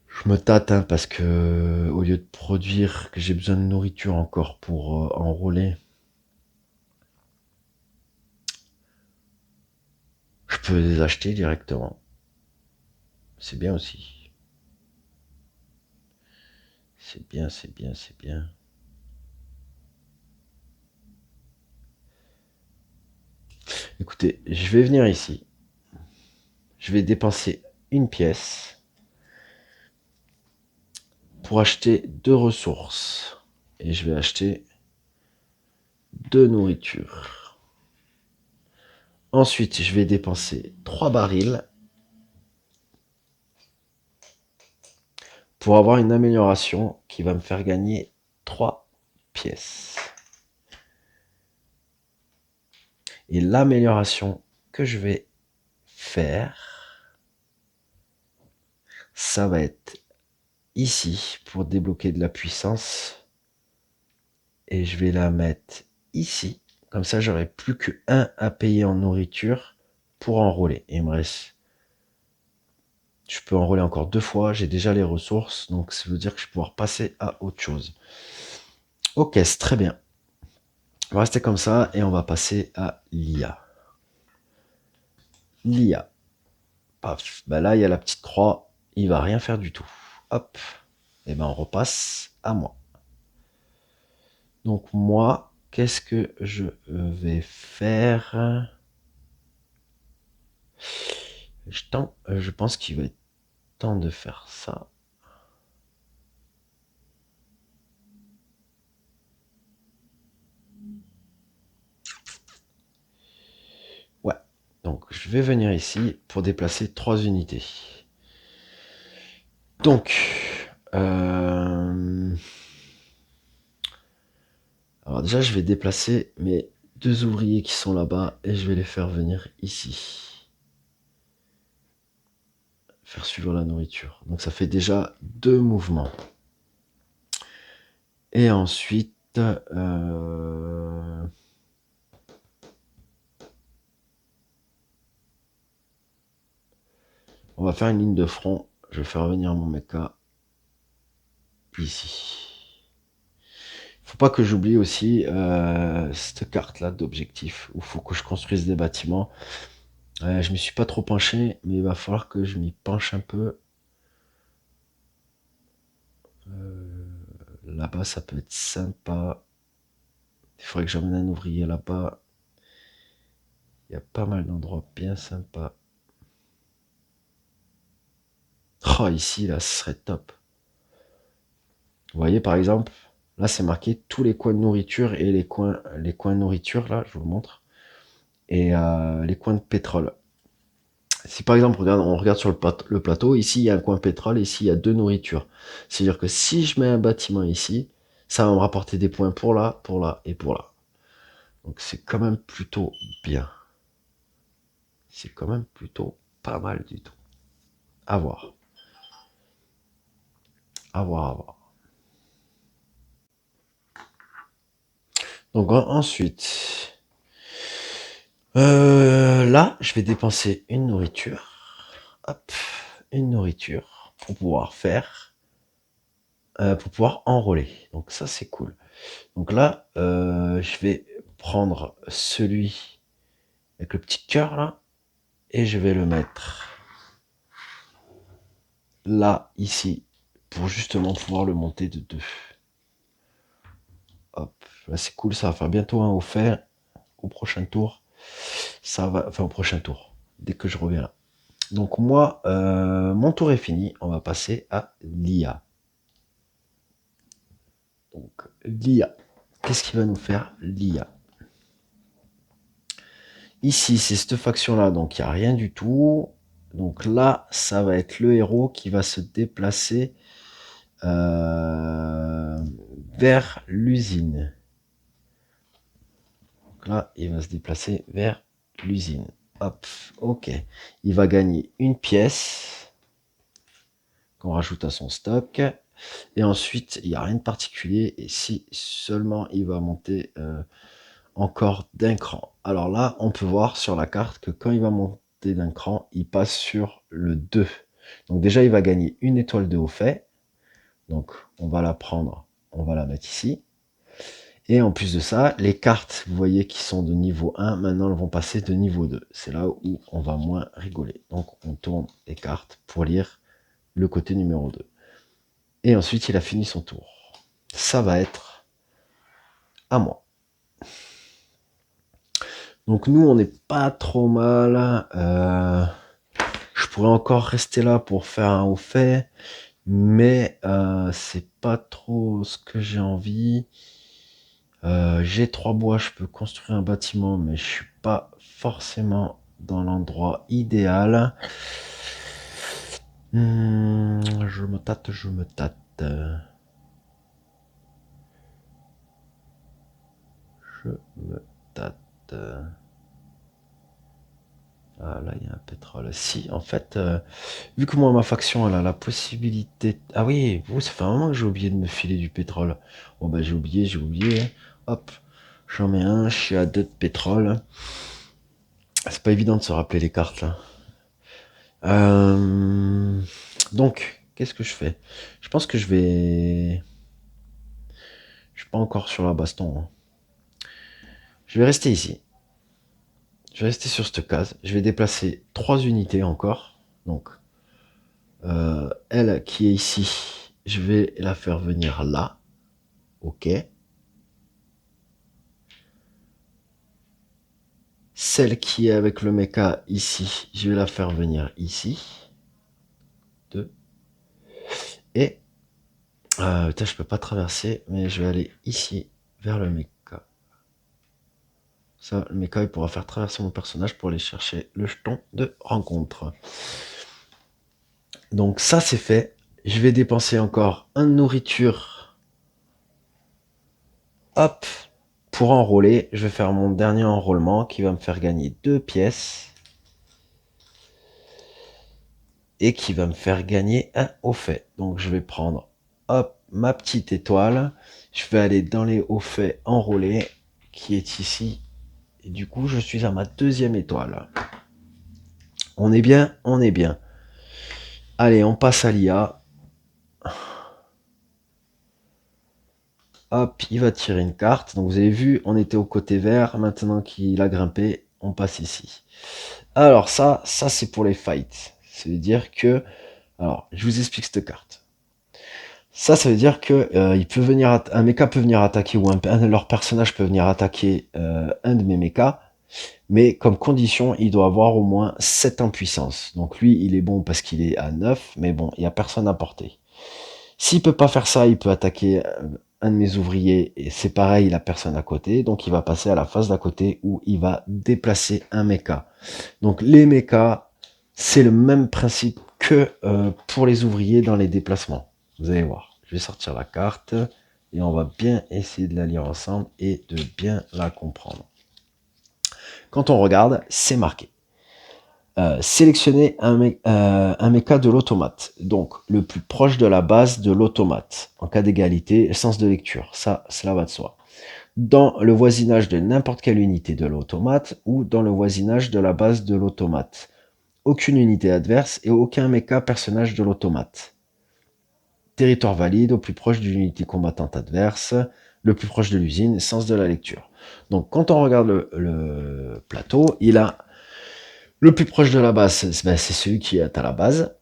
Je me tâte, hein, parce que au lieu de produire, que j'ai besoin de nourriture encore pour enrôler, je peux les acheter directement. C'est bien aussi. C'est bien, c'est bien, c'est bien. Écoutez, je vais venir ici. Je vais dépenser une pièce pour acheter 2 ressources. Et je vais acheter 2 nourritures. Ensuite, je vais dépenser 3 barils pour avoir une amélioration qui va me faire gagner 3 pièces. Et l'amélioration que je vais faire, ça va être ici pour débloquer de la puissance. Et je vais la mettre ici. Comme ça, j'aurai plus que 1 à payer en nourriture pour enrôler. Et il me reste... Je peux enrôler encore 2 fois. J'ai déjà les ressources. Donc, ça veut dire que je vais pouvoir passer à autre chose. Ok, c'est très bien. On va rester comme ça et on va passer à l'IA. L'IA. Paf. Ben là, il y a la petite croix. Il va rien faire du tout. Hop. Et ben, on repasse à moi. Donc, moi, qu'est-ce que je vais faire? Je pense qu'il va être temps de faire ça. Ouais. Donc, je vais venir ici pour déplacer 3 unités. Donc, alors déjà, je vais déplacer mes 2 ouvriers qui sont là-bas et je vais les faire venir ici. Faire suivre la nourriture. Donc, ça fait déjà 2 mouvements. Et ensuite, on va faire une ligne de front. Je vais faire venir mon mecha ici. Faut pas que j'oublie aussi cette carte-là d'objectif où il faut que je construise des bâtiments. Je me suis pas trop penché, mais il va falloir que je m'y penche un peu. Là-bas, ça peut être sympa. Il faudrait que j'emmène un ouvrier là-bas. Il y a pas mal d'endroits bien sympas. Oh, ici, là, ce serait top. Vous voyez, par exemple, Là, c'est marqué tous les coins de nourriture et les coins de nourriture, là, je vous montre. Et les coins de pétrole. Si par exemple, on regarde sur le plateau, ici il y a un coin pétrole, ici il y a 2 nourritures. C'est-à-dire que si je mets un bâtiment ici, ça va me rapporter des points pour là et pour là. Donc c'est quand même plutôt bien. C'est quand même plutôt pas mal du tout. À voir. À voir, à voir. Donc ensuite, là, je vais dépenser une nourriture. Hop, une nourriture pour pouvoir pour pouvoir enrôler. Donc ça, c'est cool. Donc là, je vais prendre celui avec le petit cœur là, et je vais le mettre là, ici, pour justement pouvoir le monter de 2. Hop, là c'est cool, ça va faire bientôt un au fait, au prochain tour. Ça va, enfin au prochain tour, dès que je reviens là. Donc moi, mon tour est fini, on va passer à l'IA. Donc l'IA, qu'est-ce qu'il va nous faire l'IA? Ici, c'est cette faction-là, donc il n'y a rien du tout. Donc là, ça va être le héros qui va se déplacer vers l'usine. Donc là, il va se déplacer vers l'usine. Hop, ok. Il va gagner une pièce qu'on rajoute à son stock. Et ensuite, il n'y a rien de particulier. Et si seulement il va monter encore d'un cran. Alors là, on peut voir sur la carte que quand il va monter d'un cran, il passe sur le 2. Donc déjà, il va gagner une étoile de haut fait. Donc on va la prendre, on va la mettre ici. Et en plus de ça, les cartes, vous voyez, qui sont de niveau 1, maintenant elles vont passer de niveau 2. C'est là où on va moins rigoler. Donc on tourne les cartes pour lire le côté numéro 2. Et ensuite, il a fini son tour. Ça va être à moi. Donc nous, on n'est pas trop mal. Je pourrais encore rester là pour faire un haut fait, mais c'est pas trop ce que j'ai envie. J'ai 3 bois, je peux construire un bâtiment, mais je suis pas forcément dans l'endroit idéal. Je me tâte, je me tâte. Je me tâte. Ah là, il y a un pétrole. Si, en fait, vu que moi, ma faction, elle a la possibilité... Ah oui, ça fait un moment que j'ai oublié de me filer du pétrole. Bon, bah j'ai oublié. Hop, j'en mets un, je suis à 2 de pétrole. C'est pas évident de se rappeler les cartes, là. Donc, qu'est-ce que je fais? Je pense que je vais... Je suis pas encore sur la baston, hein. Je vais rester ici. Je vais rester sur cette case. Je vais déplacer 3 unités encore. Donc, elle qui est ici, je vais la faire venir là. Ok. Celle qui est avec le mecha ici, je vais la faire venir ici. 2. Et putain, je peux pas traverser, mais je vais aller ici vers le mecha. Ça, le mecha, il pourra faire traverser mon personnage pour aller chercher le jeton de rencontre. Donc ça, c'est fait. Je vais dépenser encore un de nourriture. Hop, pour enrôler. Je vais faire mon dernier enrôlement qui va me faire gagner 2 pièces. Et qui va me faire gagner un haut fait. Donc je vais prendre, hop, ma petite étoile. Je vais aller dans les hauts faits enrôlés, qui est ici. Et du coup, je suis à ma 2e étoile. On est bien, on est bien. Allez, on passe à l'IA. Hop, il va tirer une carte. Donc vous avez vu, on était au côté vert. Maintenant qu'il a grimpé, on passe ici. Alors ça c'est pour les fights. Ça veut dire que... Alors, je vous explique cette carte. Ça veut dire que il peut venir un mecha peut venir attaquer, ou un de leurs personnages peut venir attaquer un de mes mechas, mais comme condition, il doit avoir au moins 7 en puissance. Donc lui, il est bon parce qu'il est à 9, mais bon, il n'y a personne à porter. S'il peut pas faire ça, il peut attaquer un de mes ouvriers, et c'est pareil, la personne à côté, donc il va passer à la phase d'à côté où il va déplacer un méca. Donc les mécas, c'est le même principe que pour les ouvriers dans les déplacements. Vous allez voir, je vais sortir la carte et on va bien essayer de la lire ensemble et de bien la comprendre. Quand on regarde, c'est marqué. Sélectionner un méca de l'automate, donc le plus proche de la base de l'automate. En cas d'égalité, sens de lecture, ça, cela va de soi. Dans le voisinage de n'importe quelle unité de l'automate ou dans le voisinage de la base de l'automate. Aucune unité adverse et aucun méca personnage de l'automate. Territoire valide au plus proche d'une unité combattante adverse, le plus proche de l'usine, sens de la lecture. Donc quand on regarde le plateau, il a le plus proche de la base, c'est celui qui est à la base.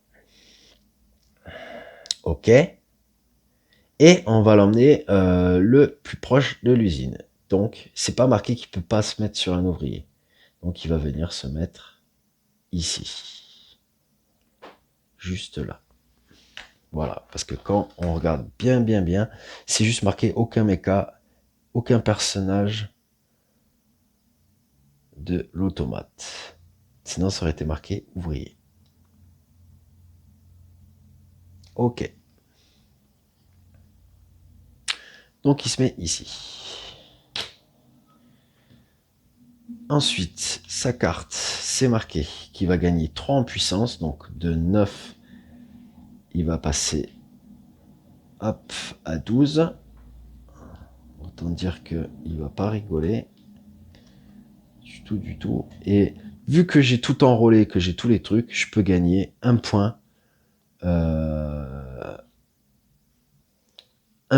OK. Et on va l'emmener le plus proche de l'usine. Donc, c'est pas marqué qu'il peut pas se mettre sur un ouvrier. Donc, il va venir se mettre ici. Juste là. Voilà. Parce que quand on regarde bien, c'est juste marqué aucun méca, aucun personnage de l'automate. Sinon, ça aurait été marqué ouvrier. OK. Donc, il se met ici. Ensuite, sa carte, c'est marqué qu'il va gagner 3 en puissance, donc de 9, il va passer hop, à 12. Autant dire qu'il ne va pas rigoler. Du tout. Et vu que j'ai tout enrôlé, que j'ai tous les trucs, je peux gagner un point. Un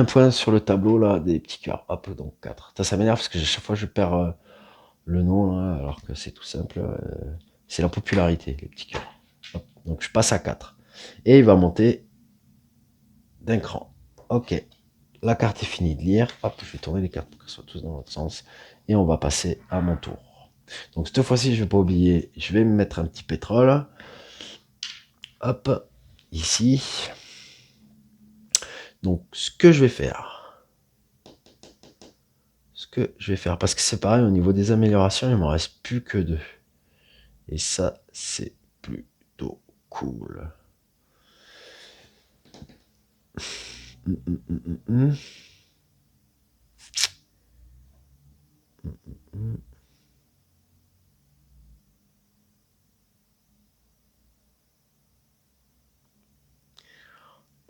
point sur le tableau là des petits cœurs. Hop, donc 4. Ça m'énerve parce que à chaque fois je perds le nom là, alors que c'est tout simple. C'est la popularité, les petits cœurs. Hop, donc je passe à 4. Et il va monter d'un cran. Ok. La carte est finie de lire. Hop, je vais tourner les cartes pour qu'elles soient tous dans l'autre sens. Et on va passer à mon tour. Donc cette fois-ci, je vais pas oublier, je vais me mettre un petit pétrole. Hop, ici. Donc ce que je vais faire, parce que c'est pareil, au niveau des améliorations, il ne m'en reste plus que 2. Et ça, c'est plutôt cool.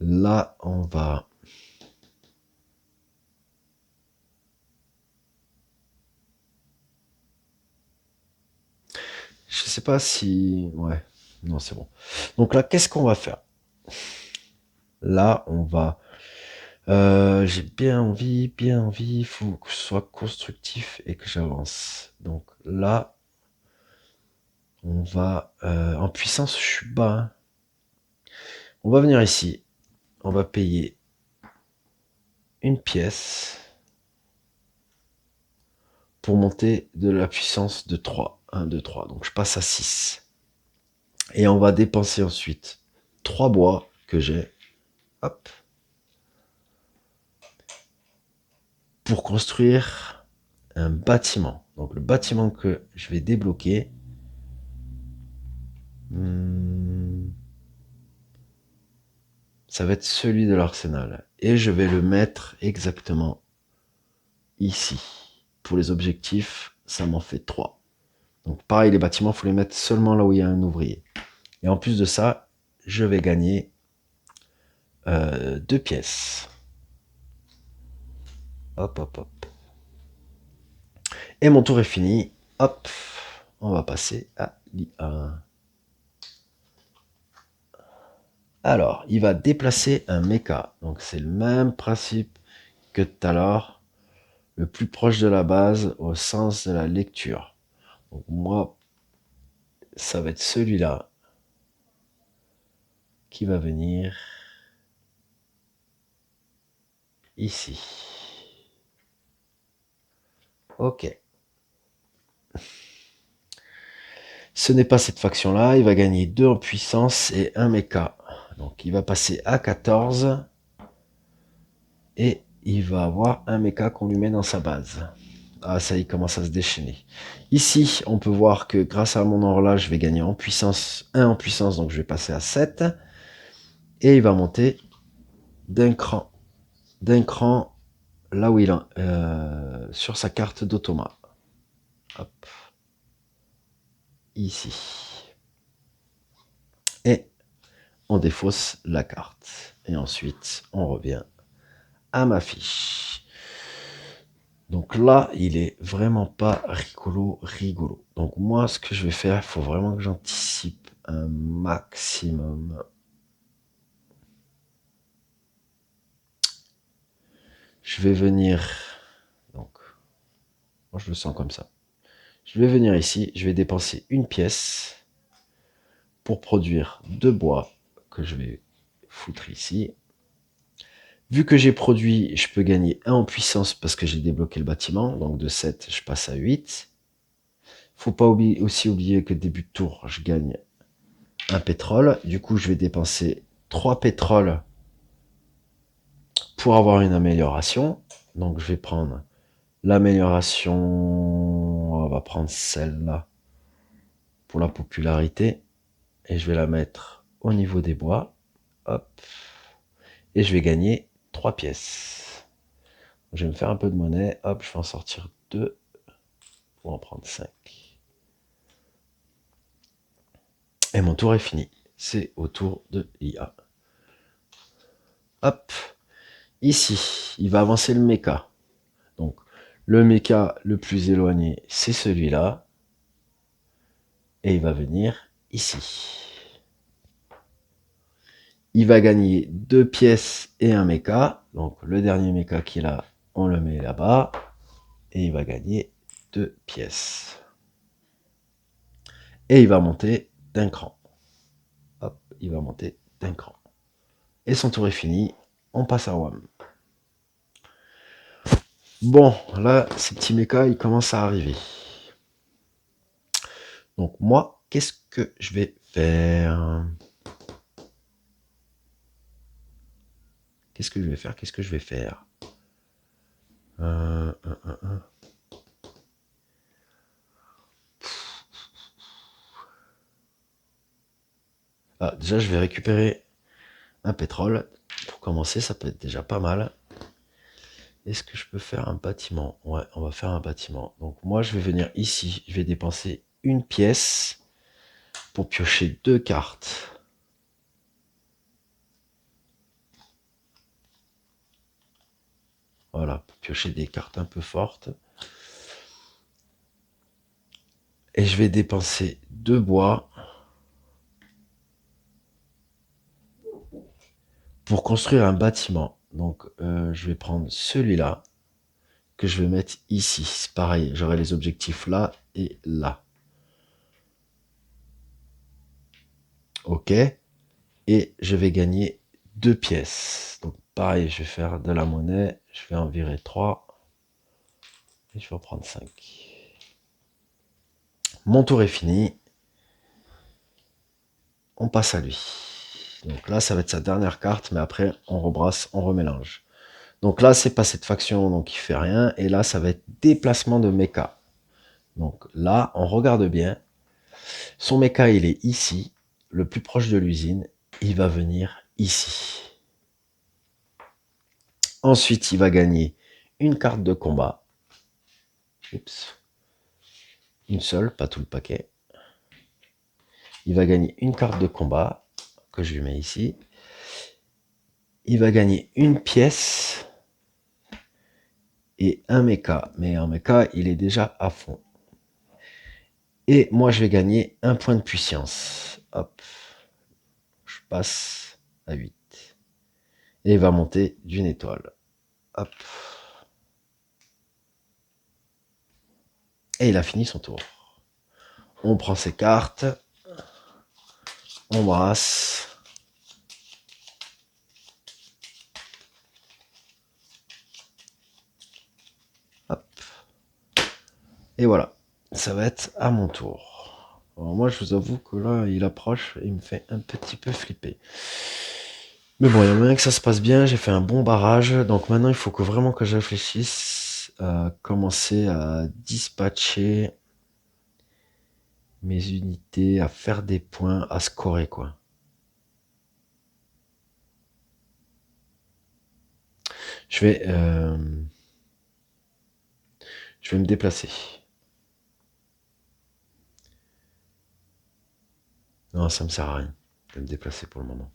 Là, on va... Je sais pas si... Ouais, non, c'est bon. Donc là, qu'est-ce qu'on va faire? Là, on va... j'ai bien envie, il faut que ce soit constructif et que j'avance. Donc là, on va... en puissance, je suis bas. Hein. On va venir ici. On va payer une pièce pour monter de la puissance de 3. 1, 2, 3. Donc je passe à 6. Et on va dépenser ensuite 3 bois que j'ai. Hop. Pour construire un bâtiment. Donc le bâtiment que je vais débloquer. Ça va être celui de l'arsenal. Et je vais le mettre exactement ici. Pour les objectifs, ça m'en fait 3. Donc pareil, les bâtiments, il faut les mettre seulement là où il y a un ouvrier. Et en plus de ça, je vais gagner 2 pièces. Hop, hop, hop. Et mon tour est fini. Hop, on va passer à l'IA. Alors, il va déplacer un méca. Donc c'est le même principe que tout à l'heure. Le plus proche de la base au sens de la lecture. Donc moi, ça va être celui-là qui va venir ici. Ok. Ce n'est pas cette faction-là. Il va gagner 2 en puissance et 1 méca. Donc il va passer à 14. Et il va avoir un mecha qu'on lui met dans sa base. Ah, ça, il commence à se déchaîner. Ici, on peut voir que grâce à mon horloge, je vais gagner en puissance, 1 en puissance, donc je vais passer à 7. Et il va monter d'un cran, là où il est, sur sa carte d'automat. Hop, ici. Et on défausse la carte. Et ensuite, on revient à ma fiche. Donc là, il est vraiment pas rigolo. Donc moi, ce que je vais faire, il faut vraiment que j'anticipe un maximum. Je vais venir, donc, moi je le sens comme ça. Je vais venir ici, je vais dépenser une pièce pour produire 2 bois que je vais foutre ici. Vu que j'ai produit, je peux gagner 1 en puissance parce que j'ai débloqué le bâtiment. Donc de 7, je passe à 8. Faut pas aussi oublier que début de tour, je gagne un pétrole. Du coup, je vais dépenser 3 pétroles pour avoir une amélioration. Donc je vais prendre l'amélioration, on va prendre celle-là pour la popularité. Et je vais la mettre au niveau des bois. Hop. Et je vais gagner 3 pièces. Je vais me faire un peu de monnaie. Hop, je vais en sortir 2 pour en prendre 5. Et mon tour est fini. C'est au tour de l'IA. Hop. Ici, il va avancer le mecha. Donc, le mecha le plus éloigné, c'est celui-là. Et il va venir ici. Il va gagner 2 pièces et un mecha. Donc, le dernier mecha qu'il a, on le met là-bas. Et il va gagner 2 pièces. Et il va monter d'un cran. Hop, il va monter d'un cran. Et son tour est fini. On passe à WAM. Bon, là, ces petits mechas, ils commencent à arriver. Donc moi, qu'est-ce que je vais faire? Qu'est-ce que je vais faire? Qu'est-ce que je vais faire? euh, euh, euh, euh. Ah, déjà, je vais récupérer un pétrole. Pour commencer, ça peut être déjà pas mal. Est-ce que je peux faire un bâtiment? Ouais, on va faire un bâtiment. Donc moi, je vais venir ici. Je vais dépenser une pièce pour piocher 2 cartes. Voilà, pour piocher des cartes un peu fortes. Et je vais dépenser 2 bois pour construire un bâtiment. Donc je vais prendre celui-là que je vais mettre ici. C'est pareil, j'aurai les objectifs là et là. Ok. Et je vais gagner 2 pièces. Donc pareil, je vais faire de la monnaie. Je vais en virer 3. Et je vais en prendre 5. Mon tour est fini. On passe à lui. Donc là, ça va être sa dernière carte, mais après, on rebrasse, on remélange. Donc là, c'est pas cette faction, donc il fait rien. Et là, ça va être déplacement de mecha. Donc là, on regarde bien. Son mecha, il est ici, le plus proche de l'usine. Il va venir ici. Ensuite, il va gagner une carte de combat. Oups. Une seule, pas tout le paquet. Il va gagner une carte de combat, que je lui mets ici. Il va gagner une pièce et un mecha. Mais un mecha, il est déjà à fond. Et moi, je vais gagner un point de puissance. Hop. Je passe à 8. Et il va monter d'une étoile. Hop. Et il a fini son tour. On prend ses cartes. On brasse. Hop. Et voilà. Ça va être à mon tour. Alors moi, je vous avoue que là, il approche et il me fait un petit peu flipper. Mais bon, il y a moyen que ça se passe bien. J'ai fait un bon barrage. Donc maintenant, il faut que vraiment que je réfléchisse à commencer à dispatcher mes unités, à faire des points, à scorer, quoi. Je vais, euh, je vais me déplacer. Non, ça me sert à rien de me déplacer pour le moment.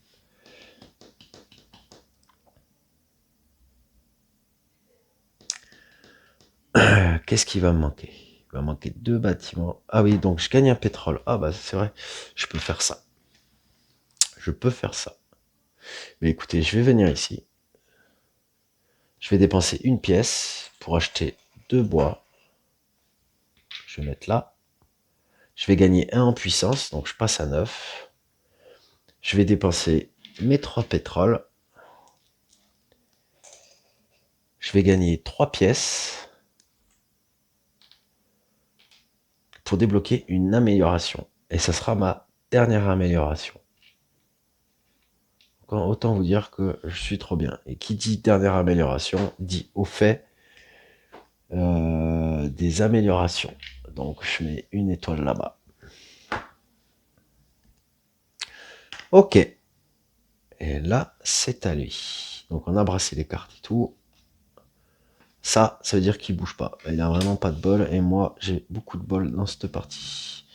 Qu'est-ce qui va me manquer? Il va me manquer 2 bâtiments. Ah oui, donc je gagne un pétrole. Ah bah c'est vrai, je peux faire ça. Je peux faire ça. Mais écoutez, je vais venir ici. Je vais dépenser une pièce pour acheter 2 bois. Je vais mettre là. Je vais gagner 1 en puissance, donc je passe à 9. Je vais dépenser mes 3 pétroles. Je vais gagner 3 pièces pour débloquer une amélioration. Et ça sera ma dernière amélioration. Autant vous dire que je suis trop bien. Et qui dit dernière amélioration, dit au fait des améliorations. Donc je mets une étoile là-bas. Ok. Et là, c'est à lui. Donc on a brassé les cartes et tout. Ça veut dire qu'il bouge pas. Il a vraiment pas de bol. Et moi, j'ai beaucoup de bol dans cette partie.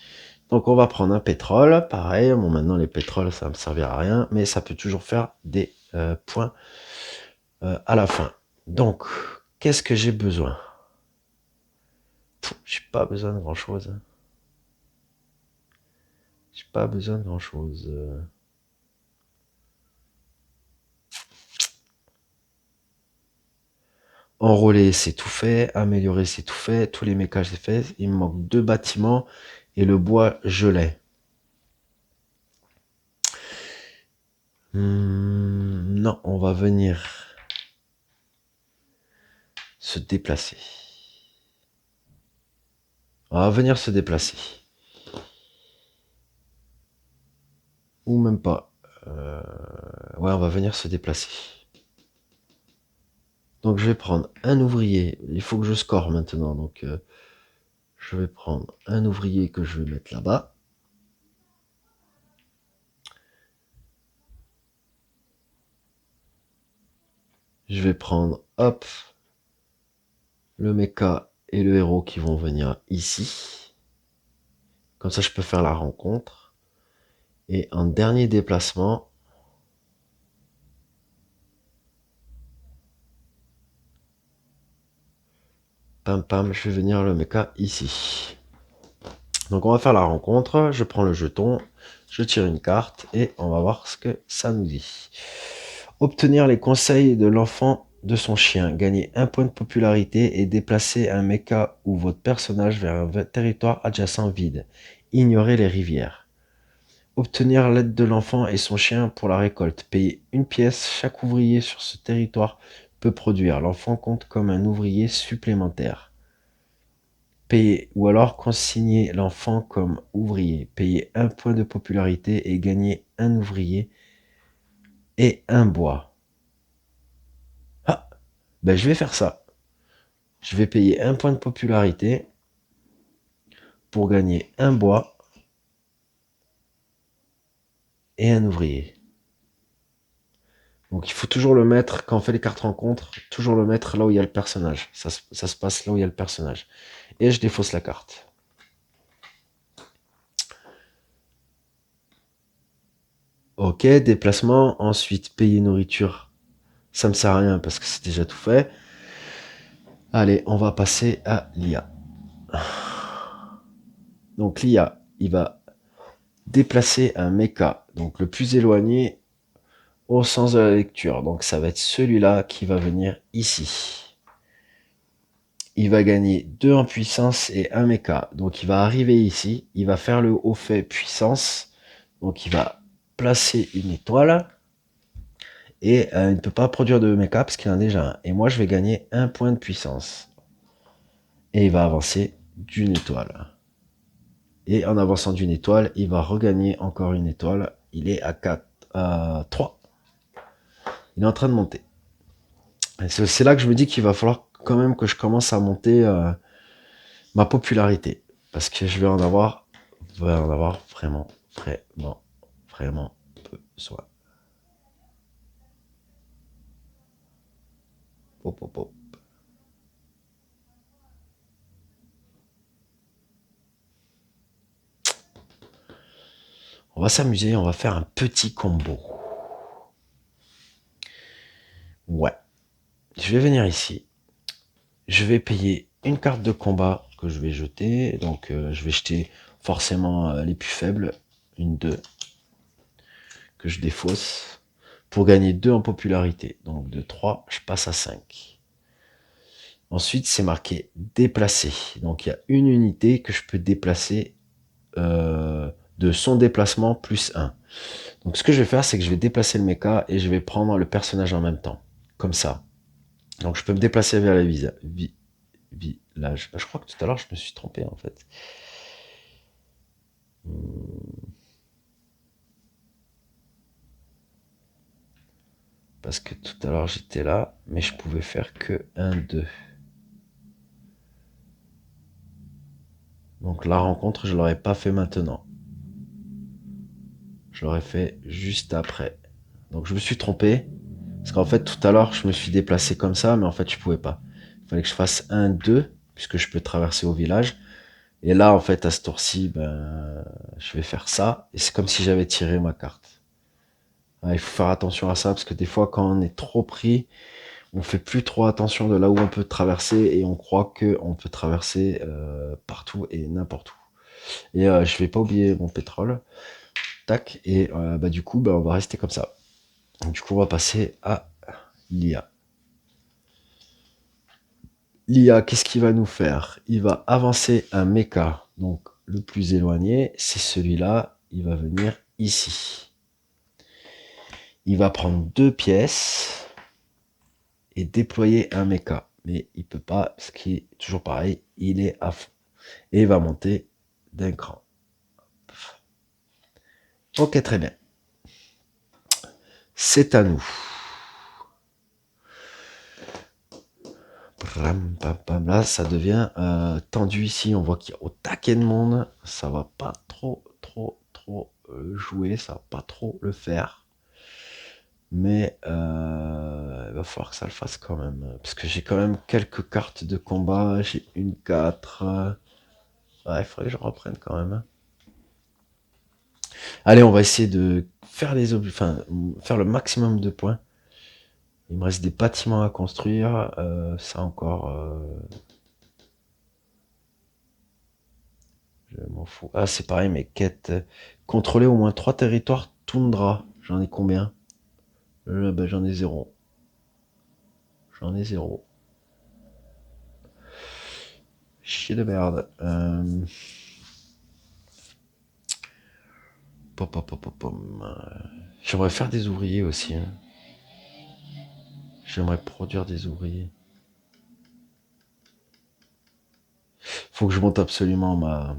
Donc on va prendre un pétrole. Pareil, bon maintenant les pétroles, ça va me servir à rien. Mais ça peut toujours faire des points à la fin. Donc, qu'est-ce que j'ai besoin? J'ai pas besoin de grand-chose. J'ai pas besoin de grand-chose. Enrôler, c'est tout fait. Améliorer, c'est tout fait. Tous les mécages, c'est fait. Il me manque 2 bâtiments. Et le bois, je l'ai. Non, on va venir se déplacer. On va venir se déplacer. Ou même pas. Ouais, on va venir se déplacer. Donc je vais prendre un ouvrier. Il faut que je score maintenant. Donc je vais prendre un ouvrier que je vais mettre là-bas. Je vais prendre, hop, le mecha et le héros qui vont venir ici. Comme ça, je peux faire la rencontre. Et en dernier déplacement, pam pam, je vais venir le mecha ici. Donc on va faire la rencontre. Je prends le jeton, je tire une carte et on va voir ce que ça nous dit. Obtenir les conseils de l'enfant de son chien. Gagner 1 point de popularité et déplacer un mecha ou votre personnage vers un territoire adjacent vide. Ignorer les rivières. Obtenir l'aide de l'enfant et son chien pour la récolte. Payer une pièce. Chaque ouvrier sur ce territoire peut produire. L'enfant compte comme un ouvrier supplémentaire. Payer ou alors consigner l'enfant comme ouvrier. Payer 1 point de popularité et gagner un ouvrier et un bois. Ah, ben je vais faire ça. Je vais payer 1 point de popularité pour gagner un bois et un ouvrier. Donc il faut toujours le mettre, quand on fait les cartes rencontres, toujours le mettre là où il y a le personnage. Ça se passe là où il y a le personnage. Et je défausse la carte. Ok, déplacement. Ensuite, payer nourriture. Ça me sert à rien parce que c'est déjà tout fait. Allez, on va passer à l'IA. Donc l'IA, il va déplacer un mecha, donc le plus éloigné au sens de la lecture. Donc ça va être celui-là qui va venir ici. Il va gagner 2 en puissance et 1 mecha. Donc il va arriver ici, il va faire le haut fait puissance. Donc il va placer une étoile. Et il ne peut pas produire de mecha parce qu'il en a déjà un. Et moi je vais gagner 1 point de puissance. Et il va avancer d'une étoile. Et en avançant d'une étoile, il va regagner encore une étoile. Il est à 4, à 3. Il est en train de monter. C'est là que je me dis qu'il va falloir quand même que je commence à monter ma popularité. Parce que je vais en avoir vraiment, vraiment, vraiment besoin. Hop, hop, hop. On va s'amuser, on va faire un petit combo. Ouais. Je vais venir ici. Je vais payer une carte de combat que je vais jeter. Donc je vais jeter forcément les plus faibles. Une, deux, que je défausse. Pour gagner 2 en popularité. Donc de 3, je passe à 5. Ensuite, c'est marqué déplacer. Donc il y a une unité que je peux déplacer de son déplacement plus 1. Donc ce que je vais faire, c'est que je vais déplacer le mecha et je vais prendre le personnage en même temps. Comme ça. Donc je peux me déplacer vers la village. Je crois que tout à l'heure, je me suis trompé en fait. Parce que tout à l'heure, j'étais là, mais je pouvais faire que 1, 2. Donc la rencontre, je l'aurais pas fait maintenant. Je l'aurais fait juste après. Donc je me suis trompé. Parce qu'en fait, tout à l'heure, je me suis déplacé comme ça, mais en fait, je pouvais pas. Il fallait que je fasse 1, 2, puisque je peux traverser au village. Et là, en fait, à ce tour-ci, ben, je vais faire ça. Et c'est comme si j'avais tiré ma carte. Il faut faire attention à ça, parce que des fois, quand on est trop pris, on fait plus trop attention de là où on peut traverser, et on croit qu'on peut traverser partout et n'importe où. Et je vais pas oublier mon pétrole. Tac. Et bah, du coup, bah, on va rester comme ça. Du coup, on va passer à l'IA. L'IA, qu'est-ce qu'il va nous faire? Il va avancer un mecha. Donc, le plus éloigné, c'est celui-là. Il va venir ici. Il va prendre 2 pièces et déployer un mecha. Mais il peut pas, ce qui est toujours pareil, il est à fond. Et il va monter d'un cran. Ok, très bien. C'est à nous. Là, ça devient tendu ici. On voit qu'il y a au taquet de monde. Ça va pas trop jouer. Ça va pas trop le faire. Mais il va falloir que ça le fasse quand même. Parce que j'ai quand même quelques cartes de combat. J'ai une 4. Ouais, il faudrait que je reprenne quand même. Allez, on va essayer de faire les objets, enfin, faire le maximum de points. Il me reste des bâtiments à construire. Ça encore. Je m'en fous. Ah, c'est pareil, mes quêtes. Contrôler au moins 3 territoires toundra. J'en ai combien? Ben, j'en ai 0. J'en ai 0. Chier de merde. J'aimerais faire des ouvriers aussi. Hein. J'aimerais produire des ouvriers. Faut que je monte absolument ma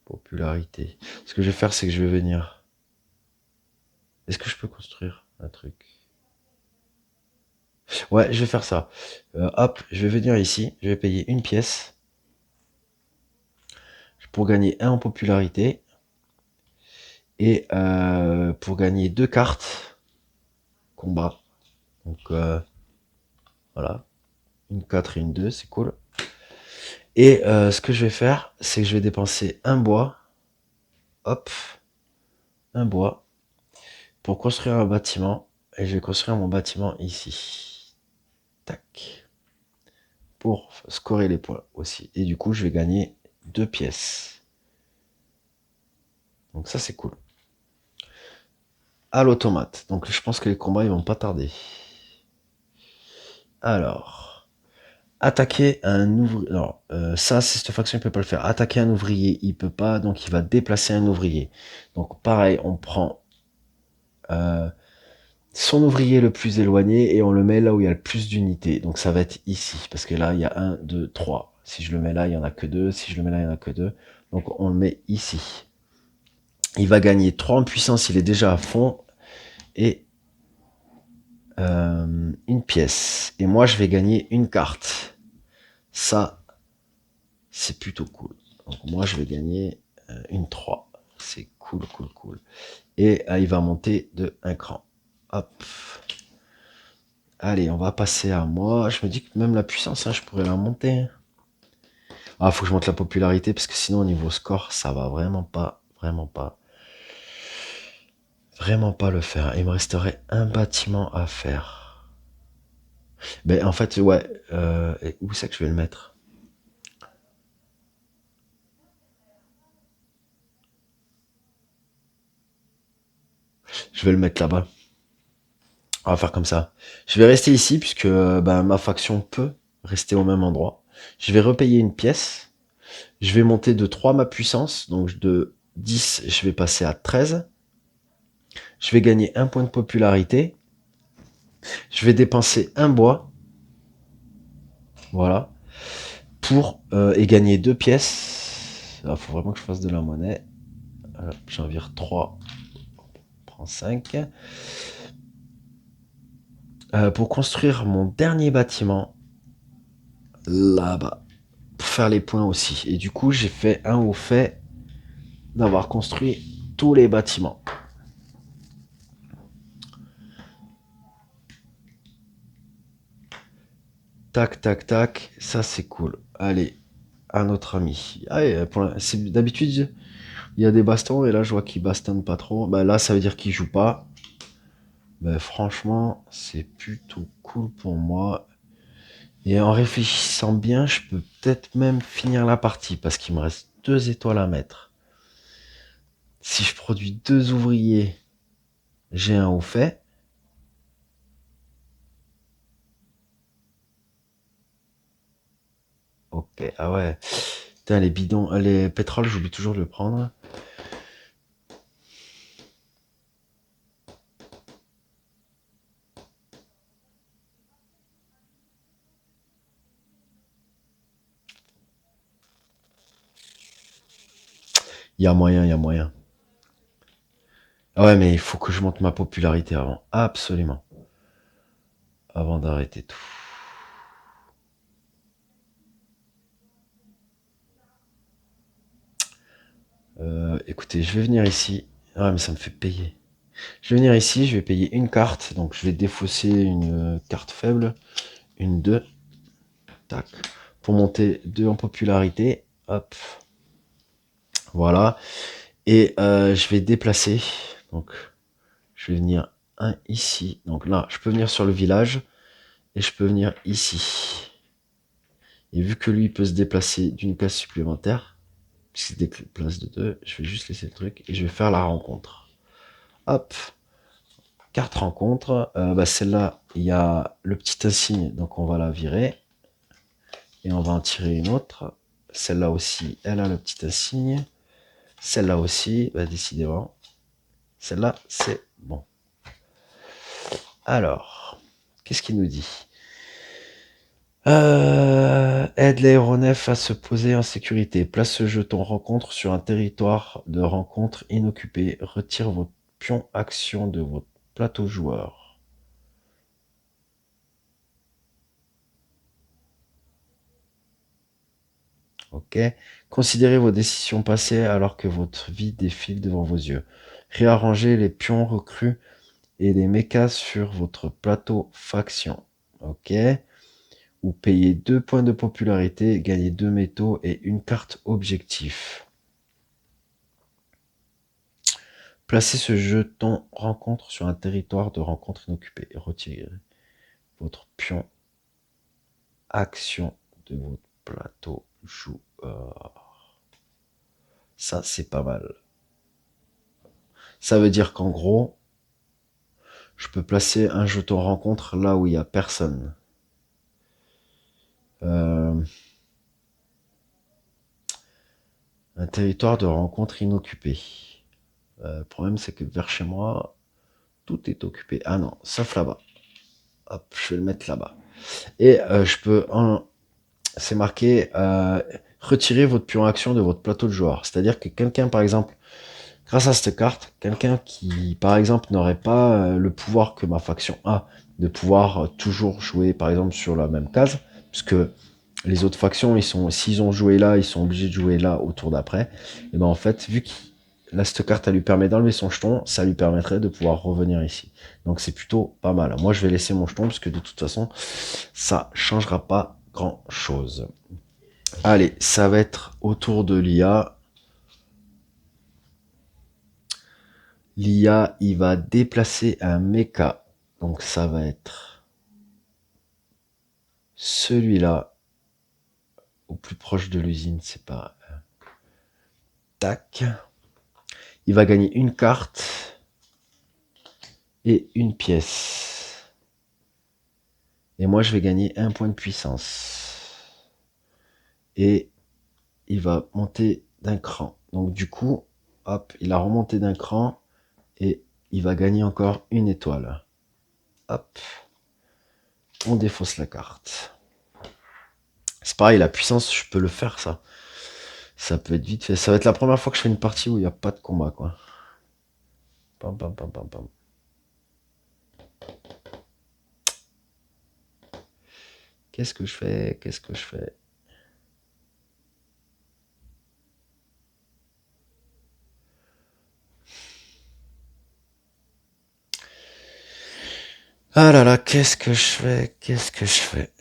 popularité. Ce que je vais faire, c'est que je vais venir. Est-ce que je peux construire un truc? Ouais, je vais faire ça. Hop, je vais venir ici. Je vais payer une pièce. Pour gagner 1 en popularité. Et pour gagner 2 cartes. Combat. Donc voilà. Une 4 et une 2, c'est cool. Et ce que je vais faire, c'est que je vais dépenser un bois. Hop. Un bois. Pour construire un bâtiment. Et je vais construire mon bâtiment ici. Tac. Pour scorer les points aussi. Et du coup, je vais gagner 2 pièces. Donc ça, c'est cool. À l'automate. Donc je pense que les combats, ils vont pas tarder. Alors. Attaquer un ouvrier. Alors, ça, c'est cette faction, il peut pas le faire. Attaquer un ouvrier, il peut pas, donc il va déplacer un ouvrier. Donc pareil, on prend son ouvrier le plus éloigné et on le met là où il y a le plus d'unités. Donc ça va être ici, parce que là, il y a 1, 2, 3. Si je le mets là, il y en a que 2. Si je le mets là, il y en a que 2. Donc on le met ici. Il va gagner 3 en puissance, il est déjà à fond. Et une pièce. Et moi, je vais gagner une carte. Ça, c'est plutôt cool. Donc moi, je vais gagner une 3. C'est cool, cool, cool. Et il va monter de un cran. Hop. Allez, on va passer à moi. Je me dis que même la puissance, hein, je pourrais la monter. Ah, faut que je monte la popularité parce que sinon, au niveau score, ça va vraiment pas le faire. Il me resterait un bâtiment à faire. Ben, en fait, ouais. Où c'est que je vais le mettre? Je vais le mettre là-bas. On va faire comme ça. Je vais rester ici puisque ben, ma faction peut rester au même endroit. Je vais repayer une pièce. Je vais monter de 3 ma puissance. Donc de 10, je vais passer à 13. Je vais gagner un point de popularité. Je vais dépenser un bois. Voilà. Pour et gagner 2 pièces. Il faut vraiment que je fasse de la monnaie. J'en vire 3. Prends 5. Pour construire mon dernier bâtiment. Là-bas. Pour faire les points aussi. Et du coup, j'ai fait un au fait d'avoir construit tous les bâtiments. Tac, tac, tac. Ça, c'est cool. Allez, un autre ami. Allez, d'habitude, il y a des bastons et là, je vois qu'ils bastonnent pas trop. Bah, là, ça veut dire qu'ils jouent pas. Bah, franchement, c'est plutôt cool pour moi. Et en réfléchissant bien, je peux peut-être même finir la partie parce qu'il me reste 2 étoiles à mettre. Si je produis 2 ouvriers, j'ai un au fait. Ok, ah ouais. Putain, les bidons, les pétroles, j'oublie toujours de le prendre. Il y a moyen, il y a moyen. Ah ouais, mais il faut que je monte ma popularité avant. Absolument. Avant d'arrêter tout. Écoutez, je vais venir ici. Ah, mais ça me fait payer. Je vais venir ici, je vais payer une carte. Donc, je vais défausser une carte faible. Une 2. Tac. Pour monter 2 en popularité. Hop. Voilà. Et je vais déplacer. Donc, je vais venir un ici. Donc là, je peux venir sur le village. Et je peux venir ici. Et vu que lui peut se déplacer d'une case supplémentaire, puisqu'il se déplace de 2, je vais juste laisser le truc et je vais faire la rencontre. Hop, carte rencontre. Bah celle-là, il y a le petit insigne, donc on va la virer. Et on va en tirer une autre. Celle-là aussi, elle a le petit insigne. Celle-là aussi, bah décidément. Celle-là, c'est bon. Alors, qu'est-ce qu'il nous dit? Aide l'aéronef à se poser en sécurité. Place ce jeton rencontre sur un territoire de rencontre inoccupé. Retire votre pion action de votre plateau joueur. Ok. Considérez vos décisions passées alors que votre vie défile devant vos yeux. Réarrangez les pions recrues et les mechas sur votre plateau faction. Ok. Ou payez 2 points de popularité, gagnez 2 métaux et une carte objectif. Placez ce jeton rencontre sur un territoire de rencontre inoccupé et retirez votre pion action de votre plateau joueur. Ça, c'est pas mal. Ça veut dire qu'en gros, je peux placer un jeton rencontre là où il n'y a personne. Un territoire de rencontre inoccupé. Le problème, c'est que vers chez moi, tout est occupé. Ah non, sauf là-bas. Hop, je vais le mettre là-bas. Et je peux c'est marqué retirer votre pion action de votre plateau de joueur. C'est-à-dire que quelqu'un, par exemple, Grâce à cette carte, quelqu'un qui, par exemple, n'aurait pas le pouvoir que ma faction a, de pouvoir toujours jouer, par exemple, sur la même case, puisque les autres factions, s'ils ont joué là, ils sont obligés de jouer là au tour d'après. Et ben en fait, vu que là, cette carte, elle lui permet d'enlever son jeton, ça lui permettrait de pouvoir revenir ici. Donc c'est plutôt pas mal. Moi, je vais laisser mon jeton, parce que de toute façon, ça changera pas grand-chose. Allez, ça va être au tour de l'IA. L'IA, il va déplacer un mecha. Donc ça va être celui-là, au plus proche de l'usine, c'est pas... Tac. Il va gagner une carte et une pièce. Et moi, je vais gagner un point de puissance. Et il va monter d'un cran. Donc du coup, hop, il a remonté d'un cran et il va gagner encore une étoile. Hop, on défausse la carte. C'est pareil, la puissance, je peux le faire, ça. Ça peut être vite fait. Ça va être la première fois que je fais une partie où il n'y a pas de combat, quoi. Pam, pam, pam, pam, pam. Qu'est-ce que je fais? Qu'est-ce que je fais? Ah là là, qu'est-ce que je fais? Qu'est-ce que je fais?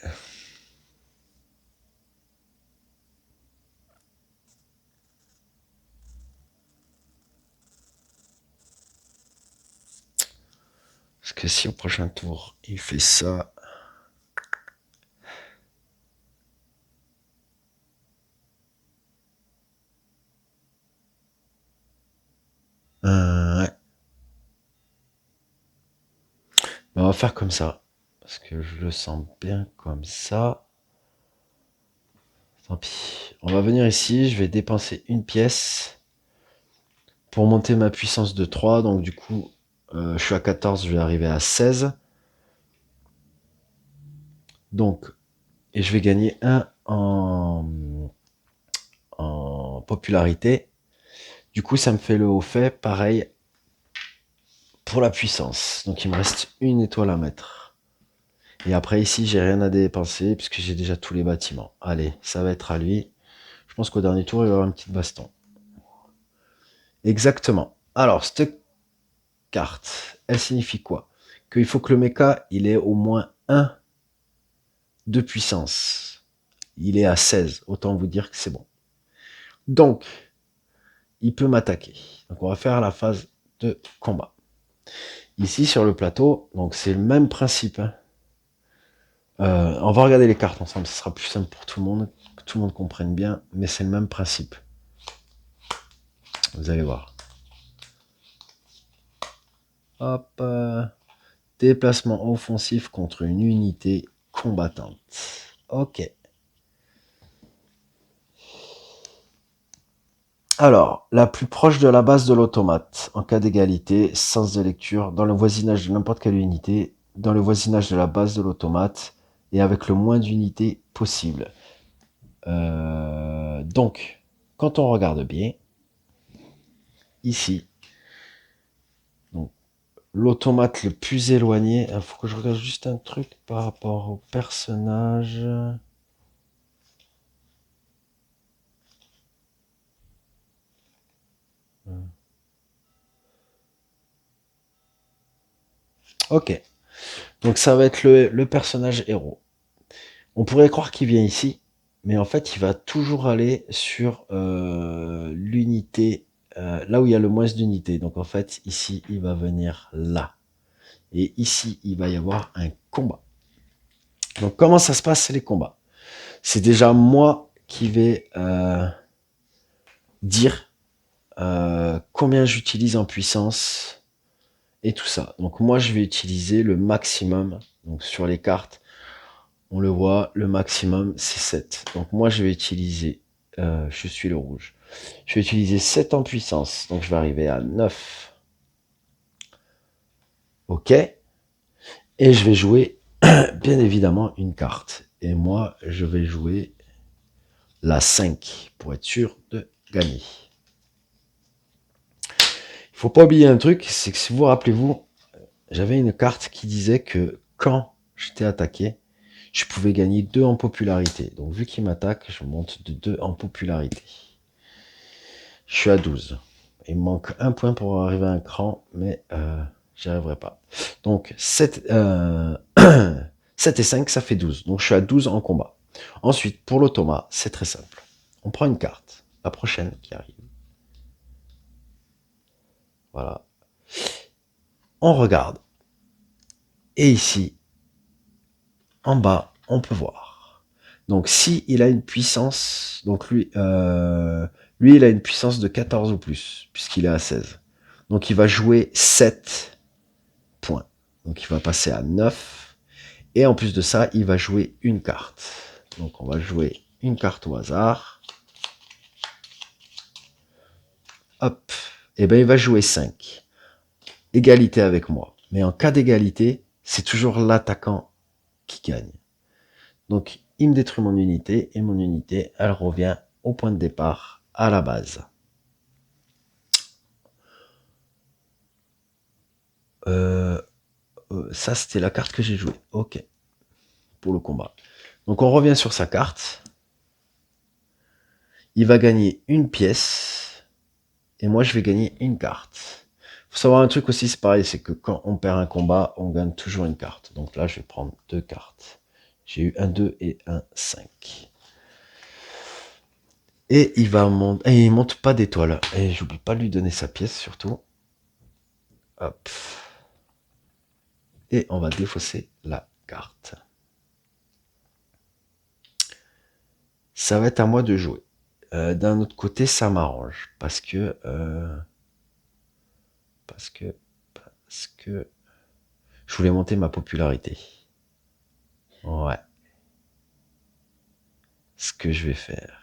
Parce que si au prochain tour, il fait ça... ouais. On va faire comme ça. Parce que je le sens bien comme ça. Tant pis. On va venir ici, je vais dépenser une pièce pour monter ma puissance de 3. Donc du coup, je suis à 14, je vais arriver à 16. Donc, et je vais gagner 1 en popularité. Du coup, ça me fait le haut fait, pareil, pour la puissance. Donc il me reste une étoile à mettre. Et après ici, j'ai rien à dépenser, puisque j'ai déjà tous les bâtiments. Allez, ça va être à lui. Je pense qu'au dernier tour, il va y avoir une petite baston. Exactement. Alors, cette carte, elle signifie quoi? Qu'il faut que le mecha, il ait au moins 1 de puissance. Il est à 16. Autant vous dire que c'est bon. Donc, il peut m'attaquer. Donc, on va faire la phase de combat. Ici, sur le plateau, donc c'est le même principe. Hein. On va regarder les cartes ensemble, ce sera plus simple pour tout le monde, que tout le monde comprenne bien, mais c'est le même principe. Vous allez voir. Hop, déplacement offensif contre une unité combattante. Ok. Alors, la plus proche de la base de l'automate, en cas d'égalité, sens de lecture, dans le voisinage de n'importe quelle unité, dans le voisinage de la base de l'automate, et avec le moins d'unités possible. Donc, quand on regarde bien, ici, l'automate le plus éloigné, il faut que je regarde juste un truc par rapport au personnage. Ok, donc ça va être le personnage héros. On pourrait croire qu'il vient ici, mais en fait il va toujours aller sur l'unité, là où il y a le moins d'unités. Donc en fait ici il va venir là. Et ici il va y avoir un combat. Donc comment ça se passe les combats? C'est déjà moi qui vais dire combien j'utilise en puissance et tout ça. Donc moi je vais utiliser le maximum. Donc sur les cartes, on le voit, le maximum c'est 7. Donc moi je vais utiliser, je suis le rouge, je vais utiliser 7 en puissance. Donc je vais arriver à 9. Ok. Et je vais jouer bien évidemment une carte. Et moi je vais jouer la 5 pour être sûr de gagner. Faut pas oublier un truc, c'est que si vous rappelez-vous, j'avais une carte qui disait que quand j'étais attaqué, je pouvais gagner 2 en popularité. Donc vu qu'il m'attaque, je monte de 2 en popularité. Je suis à 12. Il me manque un point pour arriver à un cran, mais j'y arriverai pas. Donc 7, 7 et 5, ça fait 12. Donc je suis à 12 en combat. Ensuite, pour l'automa, c'est très simple. On prend une carte, la prochaine qui arrive. Voilà. On regarde. Et ici, en bas, on peut voir. Donc si il a une puissance, donc lui, il a une puissance de 14 ou plus, puisqu'il est à 16. Donc il va jouer 7 points. Donc il va passer à 9. Et en plus de ça, il va jouer une carte. Donc on va jouer une carte au hasard. Hop. Et bien il va jouer 5. Égalité avec moi. Mais en cas d'égalité, c'est toujours l'attaquant qui gagne. Donc il me détruit mon unité et mon unité, elle revient au point de départ, à la base. Ça, c'était la carte que j'ai jouée. Ok. Pour le combat. Donc on revient sur sa carte. Il va gagner une pièce. Et moi, je vais gagner une carte. Faut savoir un truc aussi, c'est pareil, c'est que quand on perd un combat, on gagne toujours une carte. Donc là, je vais prendre 2 cartes. J'ai eu un 2 et un 5. Et il va monter. Et il monte pas d'étoile. Et j'oublie pas de lui donner sa pièce surtout. Hop. Et on va défausser la carte. Ça va être à moi de jouer. D'un autre côté, ça m'arrange. Parce que je voulais monter ma popularité. Ouais. Ce que je vais faire.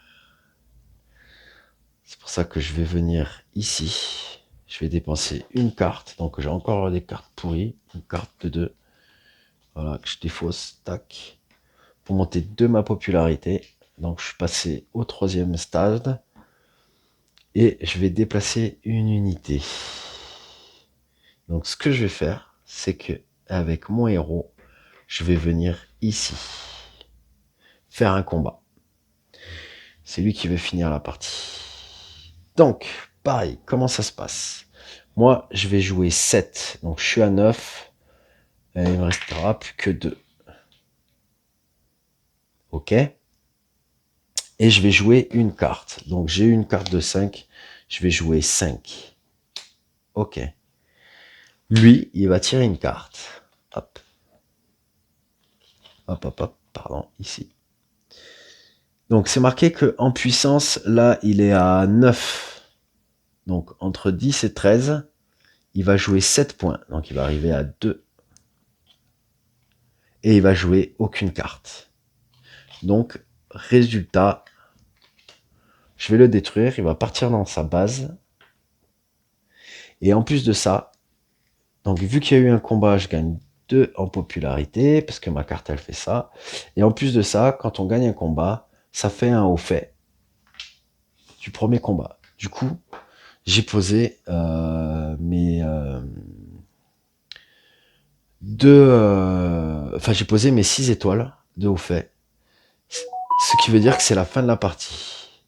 C'est pour ça que je vais venir ici. Je vais dépenser une carte. Donc j'ai encore des cartes pourries. Une carte de 2. Voilà, que je défausse. Tac. Pour monter de ma popularité. Donc je suis passé au 3e stade. Et je vais déplacer une unité. Donc ce que je vais faire, c'est que avec mon héros, je vais venir ici. Faire un combat. C'est lui qui veut finir la partie. Donc, pareil, comment ça se passe? Moi, je vais jouer 7. Donc, je suis à 9. Et il me restera plus que 2. Ok? Et je vais jouer une carte. Donc, j'ai une carte de 5. Je vais jouer 5. Ok. Lui, il va tirer une carte. Hop. Hop, hop, hop. Pardon, ici. Donc, c'est marqué qu'en puissance, là, il est à 9. Donc, entre 10 et 13, il va jouer 7 points. Donc, il va arriver à 2. Et il va jouer aucune carte. Donc, résultat, je vais le détruire. Il va partir dans sa base. Et en plus de ça, donc vu qu'il y a eu un combat, je gagne 2 en popularité, parce que ma carte, elle fait ça. Et en plus de ça, quand on gagne un combat, ça fait un haut fait du premier combat. Du coup, j'ai posé j'ai posé mes 6 étoiles de haut fait. Ce qui veut dire que c'est la fin de la partie.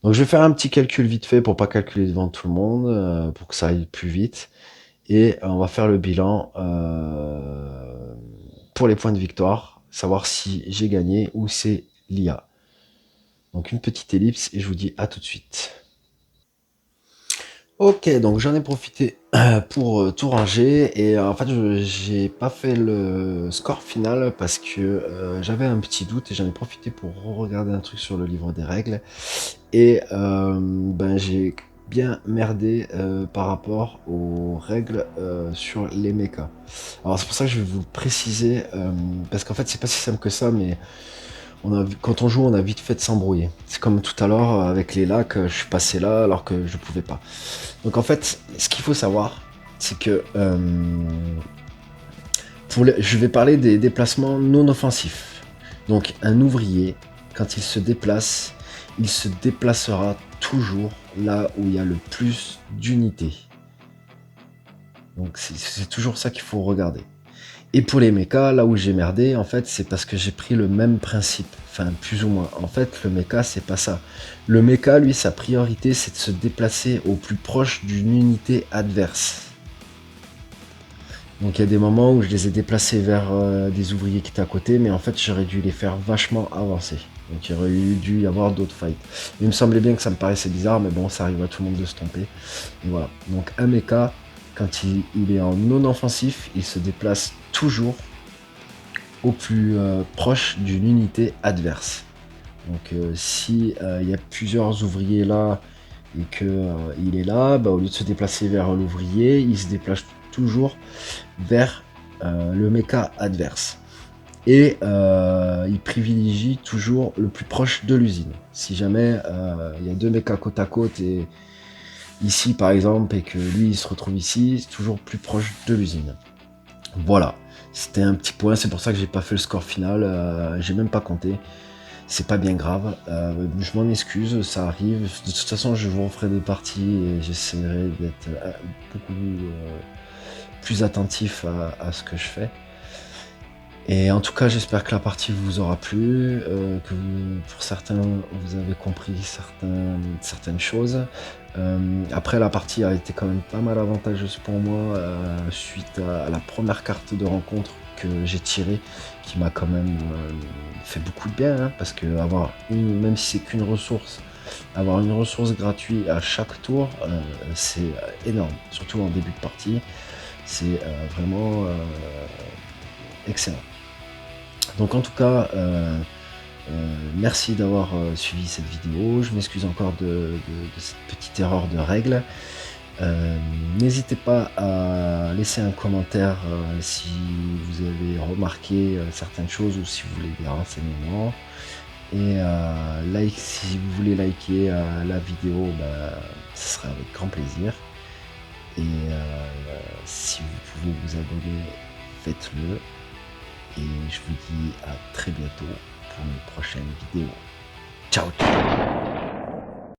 Donc je vais faire un petit calcul vite fait pour pas calculer devant tout le monde, pour que ça aille plus vite. Et on va faire le bilan pour les points de victoire, savoir si j'ai gagné ou c'est l'IA. Donc une petite ellipse et je vous dis à tout de suite. Ok, donc j'en ai profité pour tout ranger et en fait j'ai pas fait le score final parce que j'avais un petit doute et j'en ai profité pour regarder un truc sur le livre des règles et j'ai bien merdé par rapport aux règles sur les mechas. Alors c'est pour ça que je vais vous le préciser parce qu'en fait c'est pas si simple que ça mais quand on joue, on a vite fait de s'embrouiller. C'est comme tout à l'heure avec les lacs, je suis passé là alors que je pouvais pas. Donc en fait, ce qu'il faut savoir, c'est que je vais parler des déplacements non offensifs. Donc un ouvrier, quand il se déplacera toujours là où il y a le plus d'unités. Donc c'est toujours ça qu'il faut regarder. Et pour les mechas, là où j'ai merdé, en fait, c'est parce que j'ai pris le même principe. Enfin, plus ou moins. En fait, le mecha, c'est pas ça. Le mecha, lui, sa priorité, c'est de se déplacer au plus proche d'une unité adverse. Donc il y a des moments où je les ai déplacés vers des ouvriers qui étaient à côté, mais en fait, j'aurais dû les faire vachement avancer. Donc il aurait dû y avoir d'autres fights. Il me semblait bien que ça me paraissait bizarre, mais bon, ça arrive à tout le monde de se tromper. Et voilà. Donc un mecha, quand il est en non-offensif, il se déplace toujours au plus proche d'une unité adverse. Donc si il y a plusieurs ouvriers là et que il est là, bah, au lieu de se déplacer vers l'ouvrier, il se déplace toujours vers le mecha adverse. Et il privilégie toujours le plus proche de l'usine. Si jamais il y a deux mechas côte à côte et ici par exemple et que lui il se retrouve ici, c'est toujours plus proche de l'usine. Voilà, c'était un petit point, c'est pour ça que j'ai pas fait le score final, j'ai même pas compté. C'est pas bien grave, je m'en excuse, ça arrive. De toute façon, je vous referai des parties et j'essaierai d'être beaucoup plus attentif à ce que je fais. Et en tout cas, j'espère que la partie vous aura plu, que pour certains, vous avez compris certaines choses. Après, la partie a été quand même pas mal avantageuse pour moi suite à la première carte de rencontre que j'ai tirée, qui m'a quand même fait beaucoup de bien, hein, parce que même si c'est qu'une ressource, avoir une ressource gratuite à chaque tour, c'est énorme, surtout en début de partie, c'est vraiment excellent. Donc en tout cas, merci d'avoir suivi cette vidéo. Je m'excuse encore de cette petite erreur de règle. N'hésitez pas à laisser un commentaire si vous avez remarqué certaines choses ou si vous voulez des renseignements. Et si vous voulez liker la vidéo, bah, ce sera avec grand plaisir. Et si vous pouvez vous abonner, faites-le. Et je vous dis à très bientôt pour une prochaine vidéo. Ciao, ciao.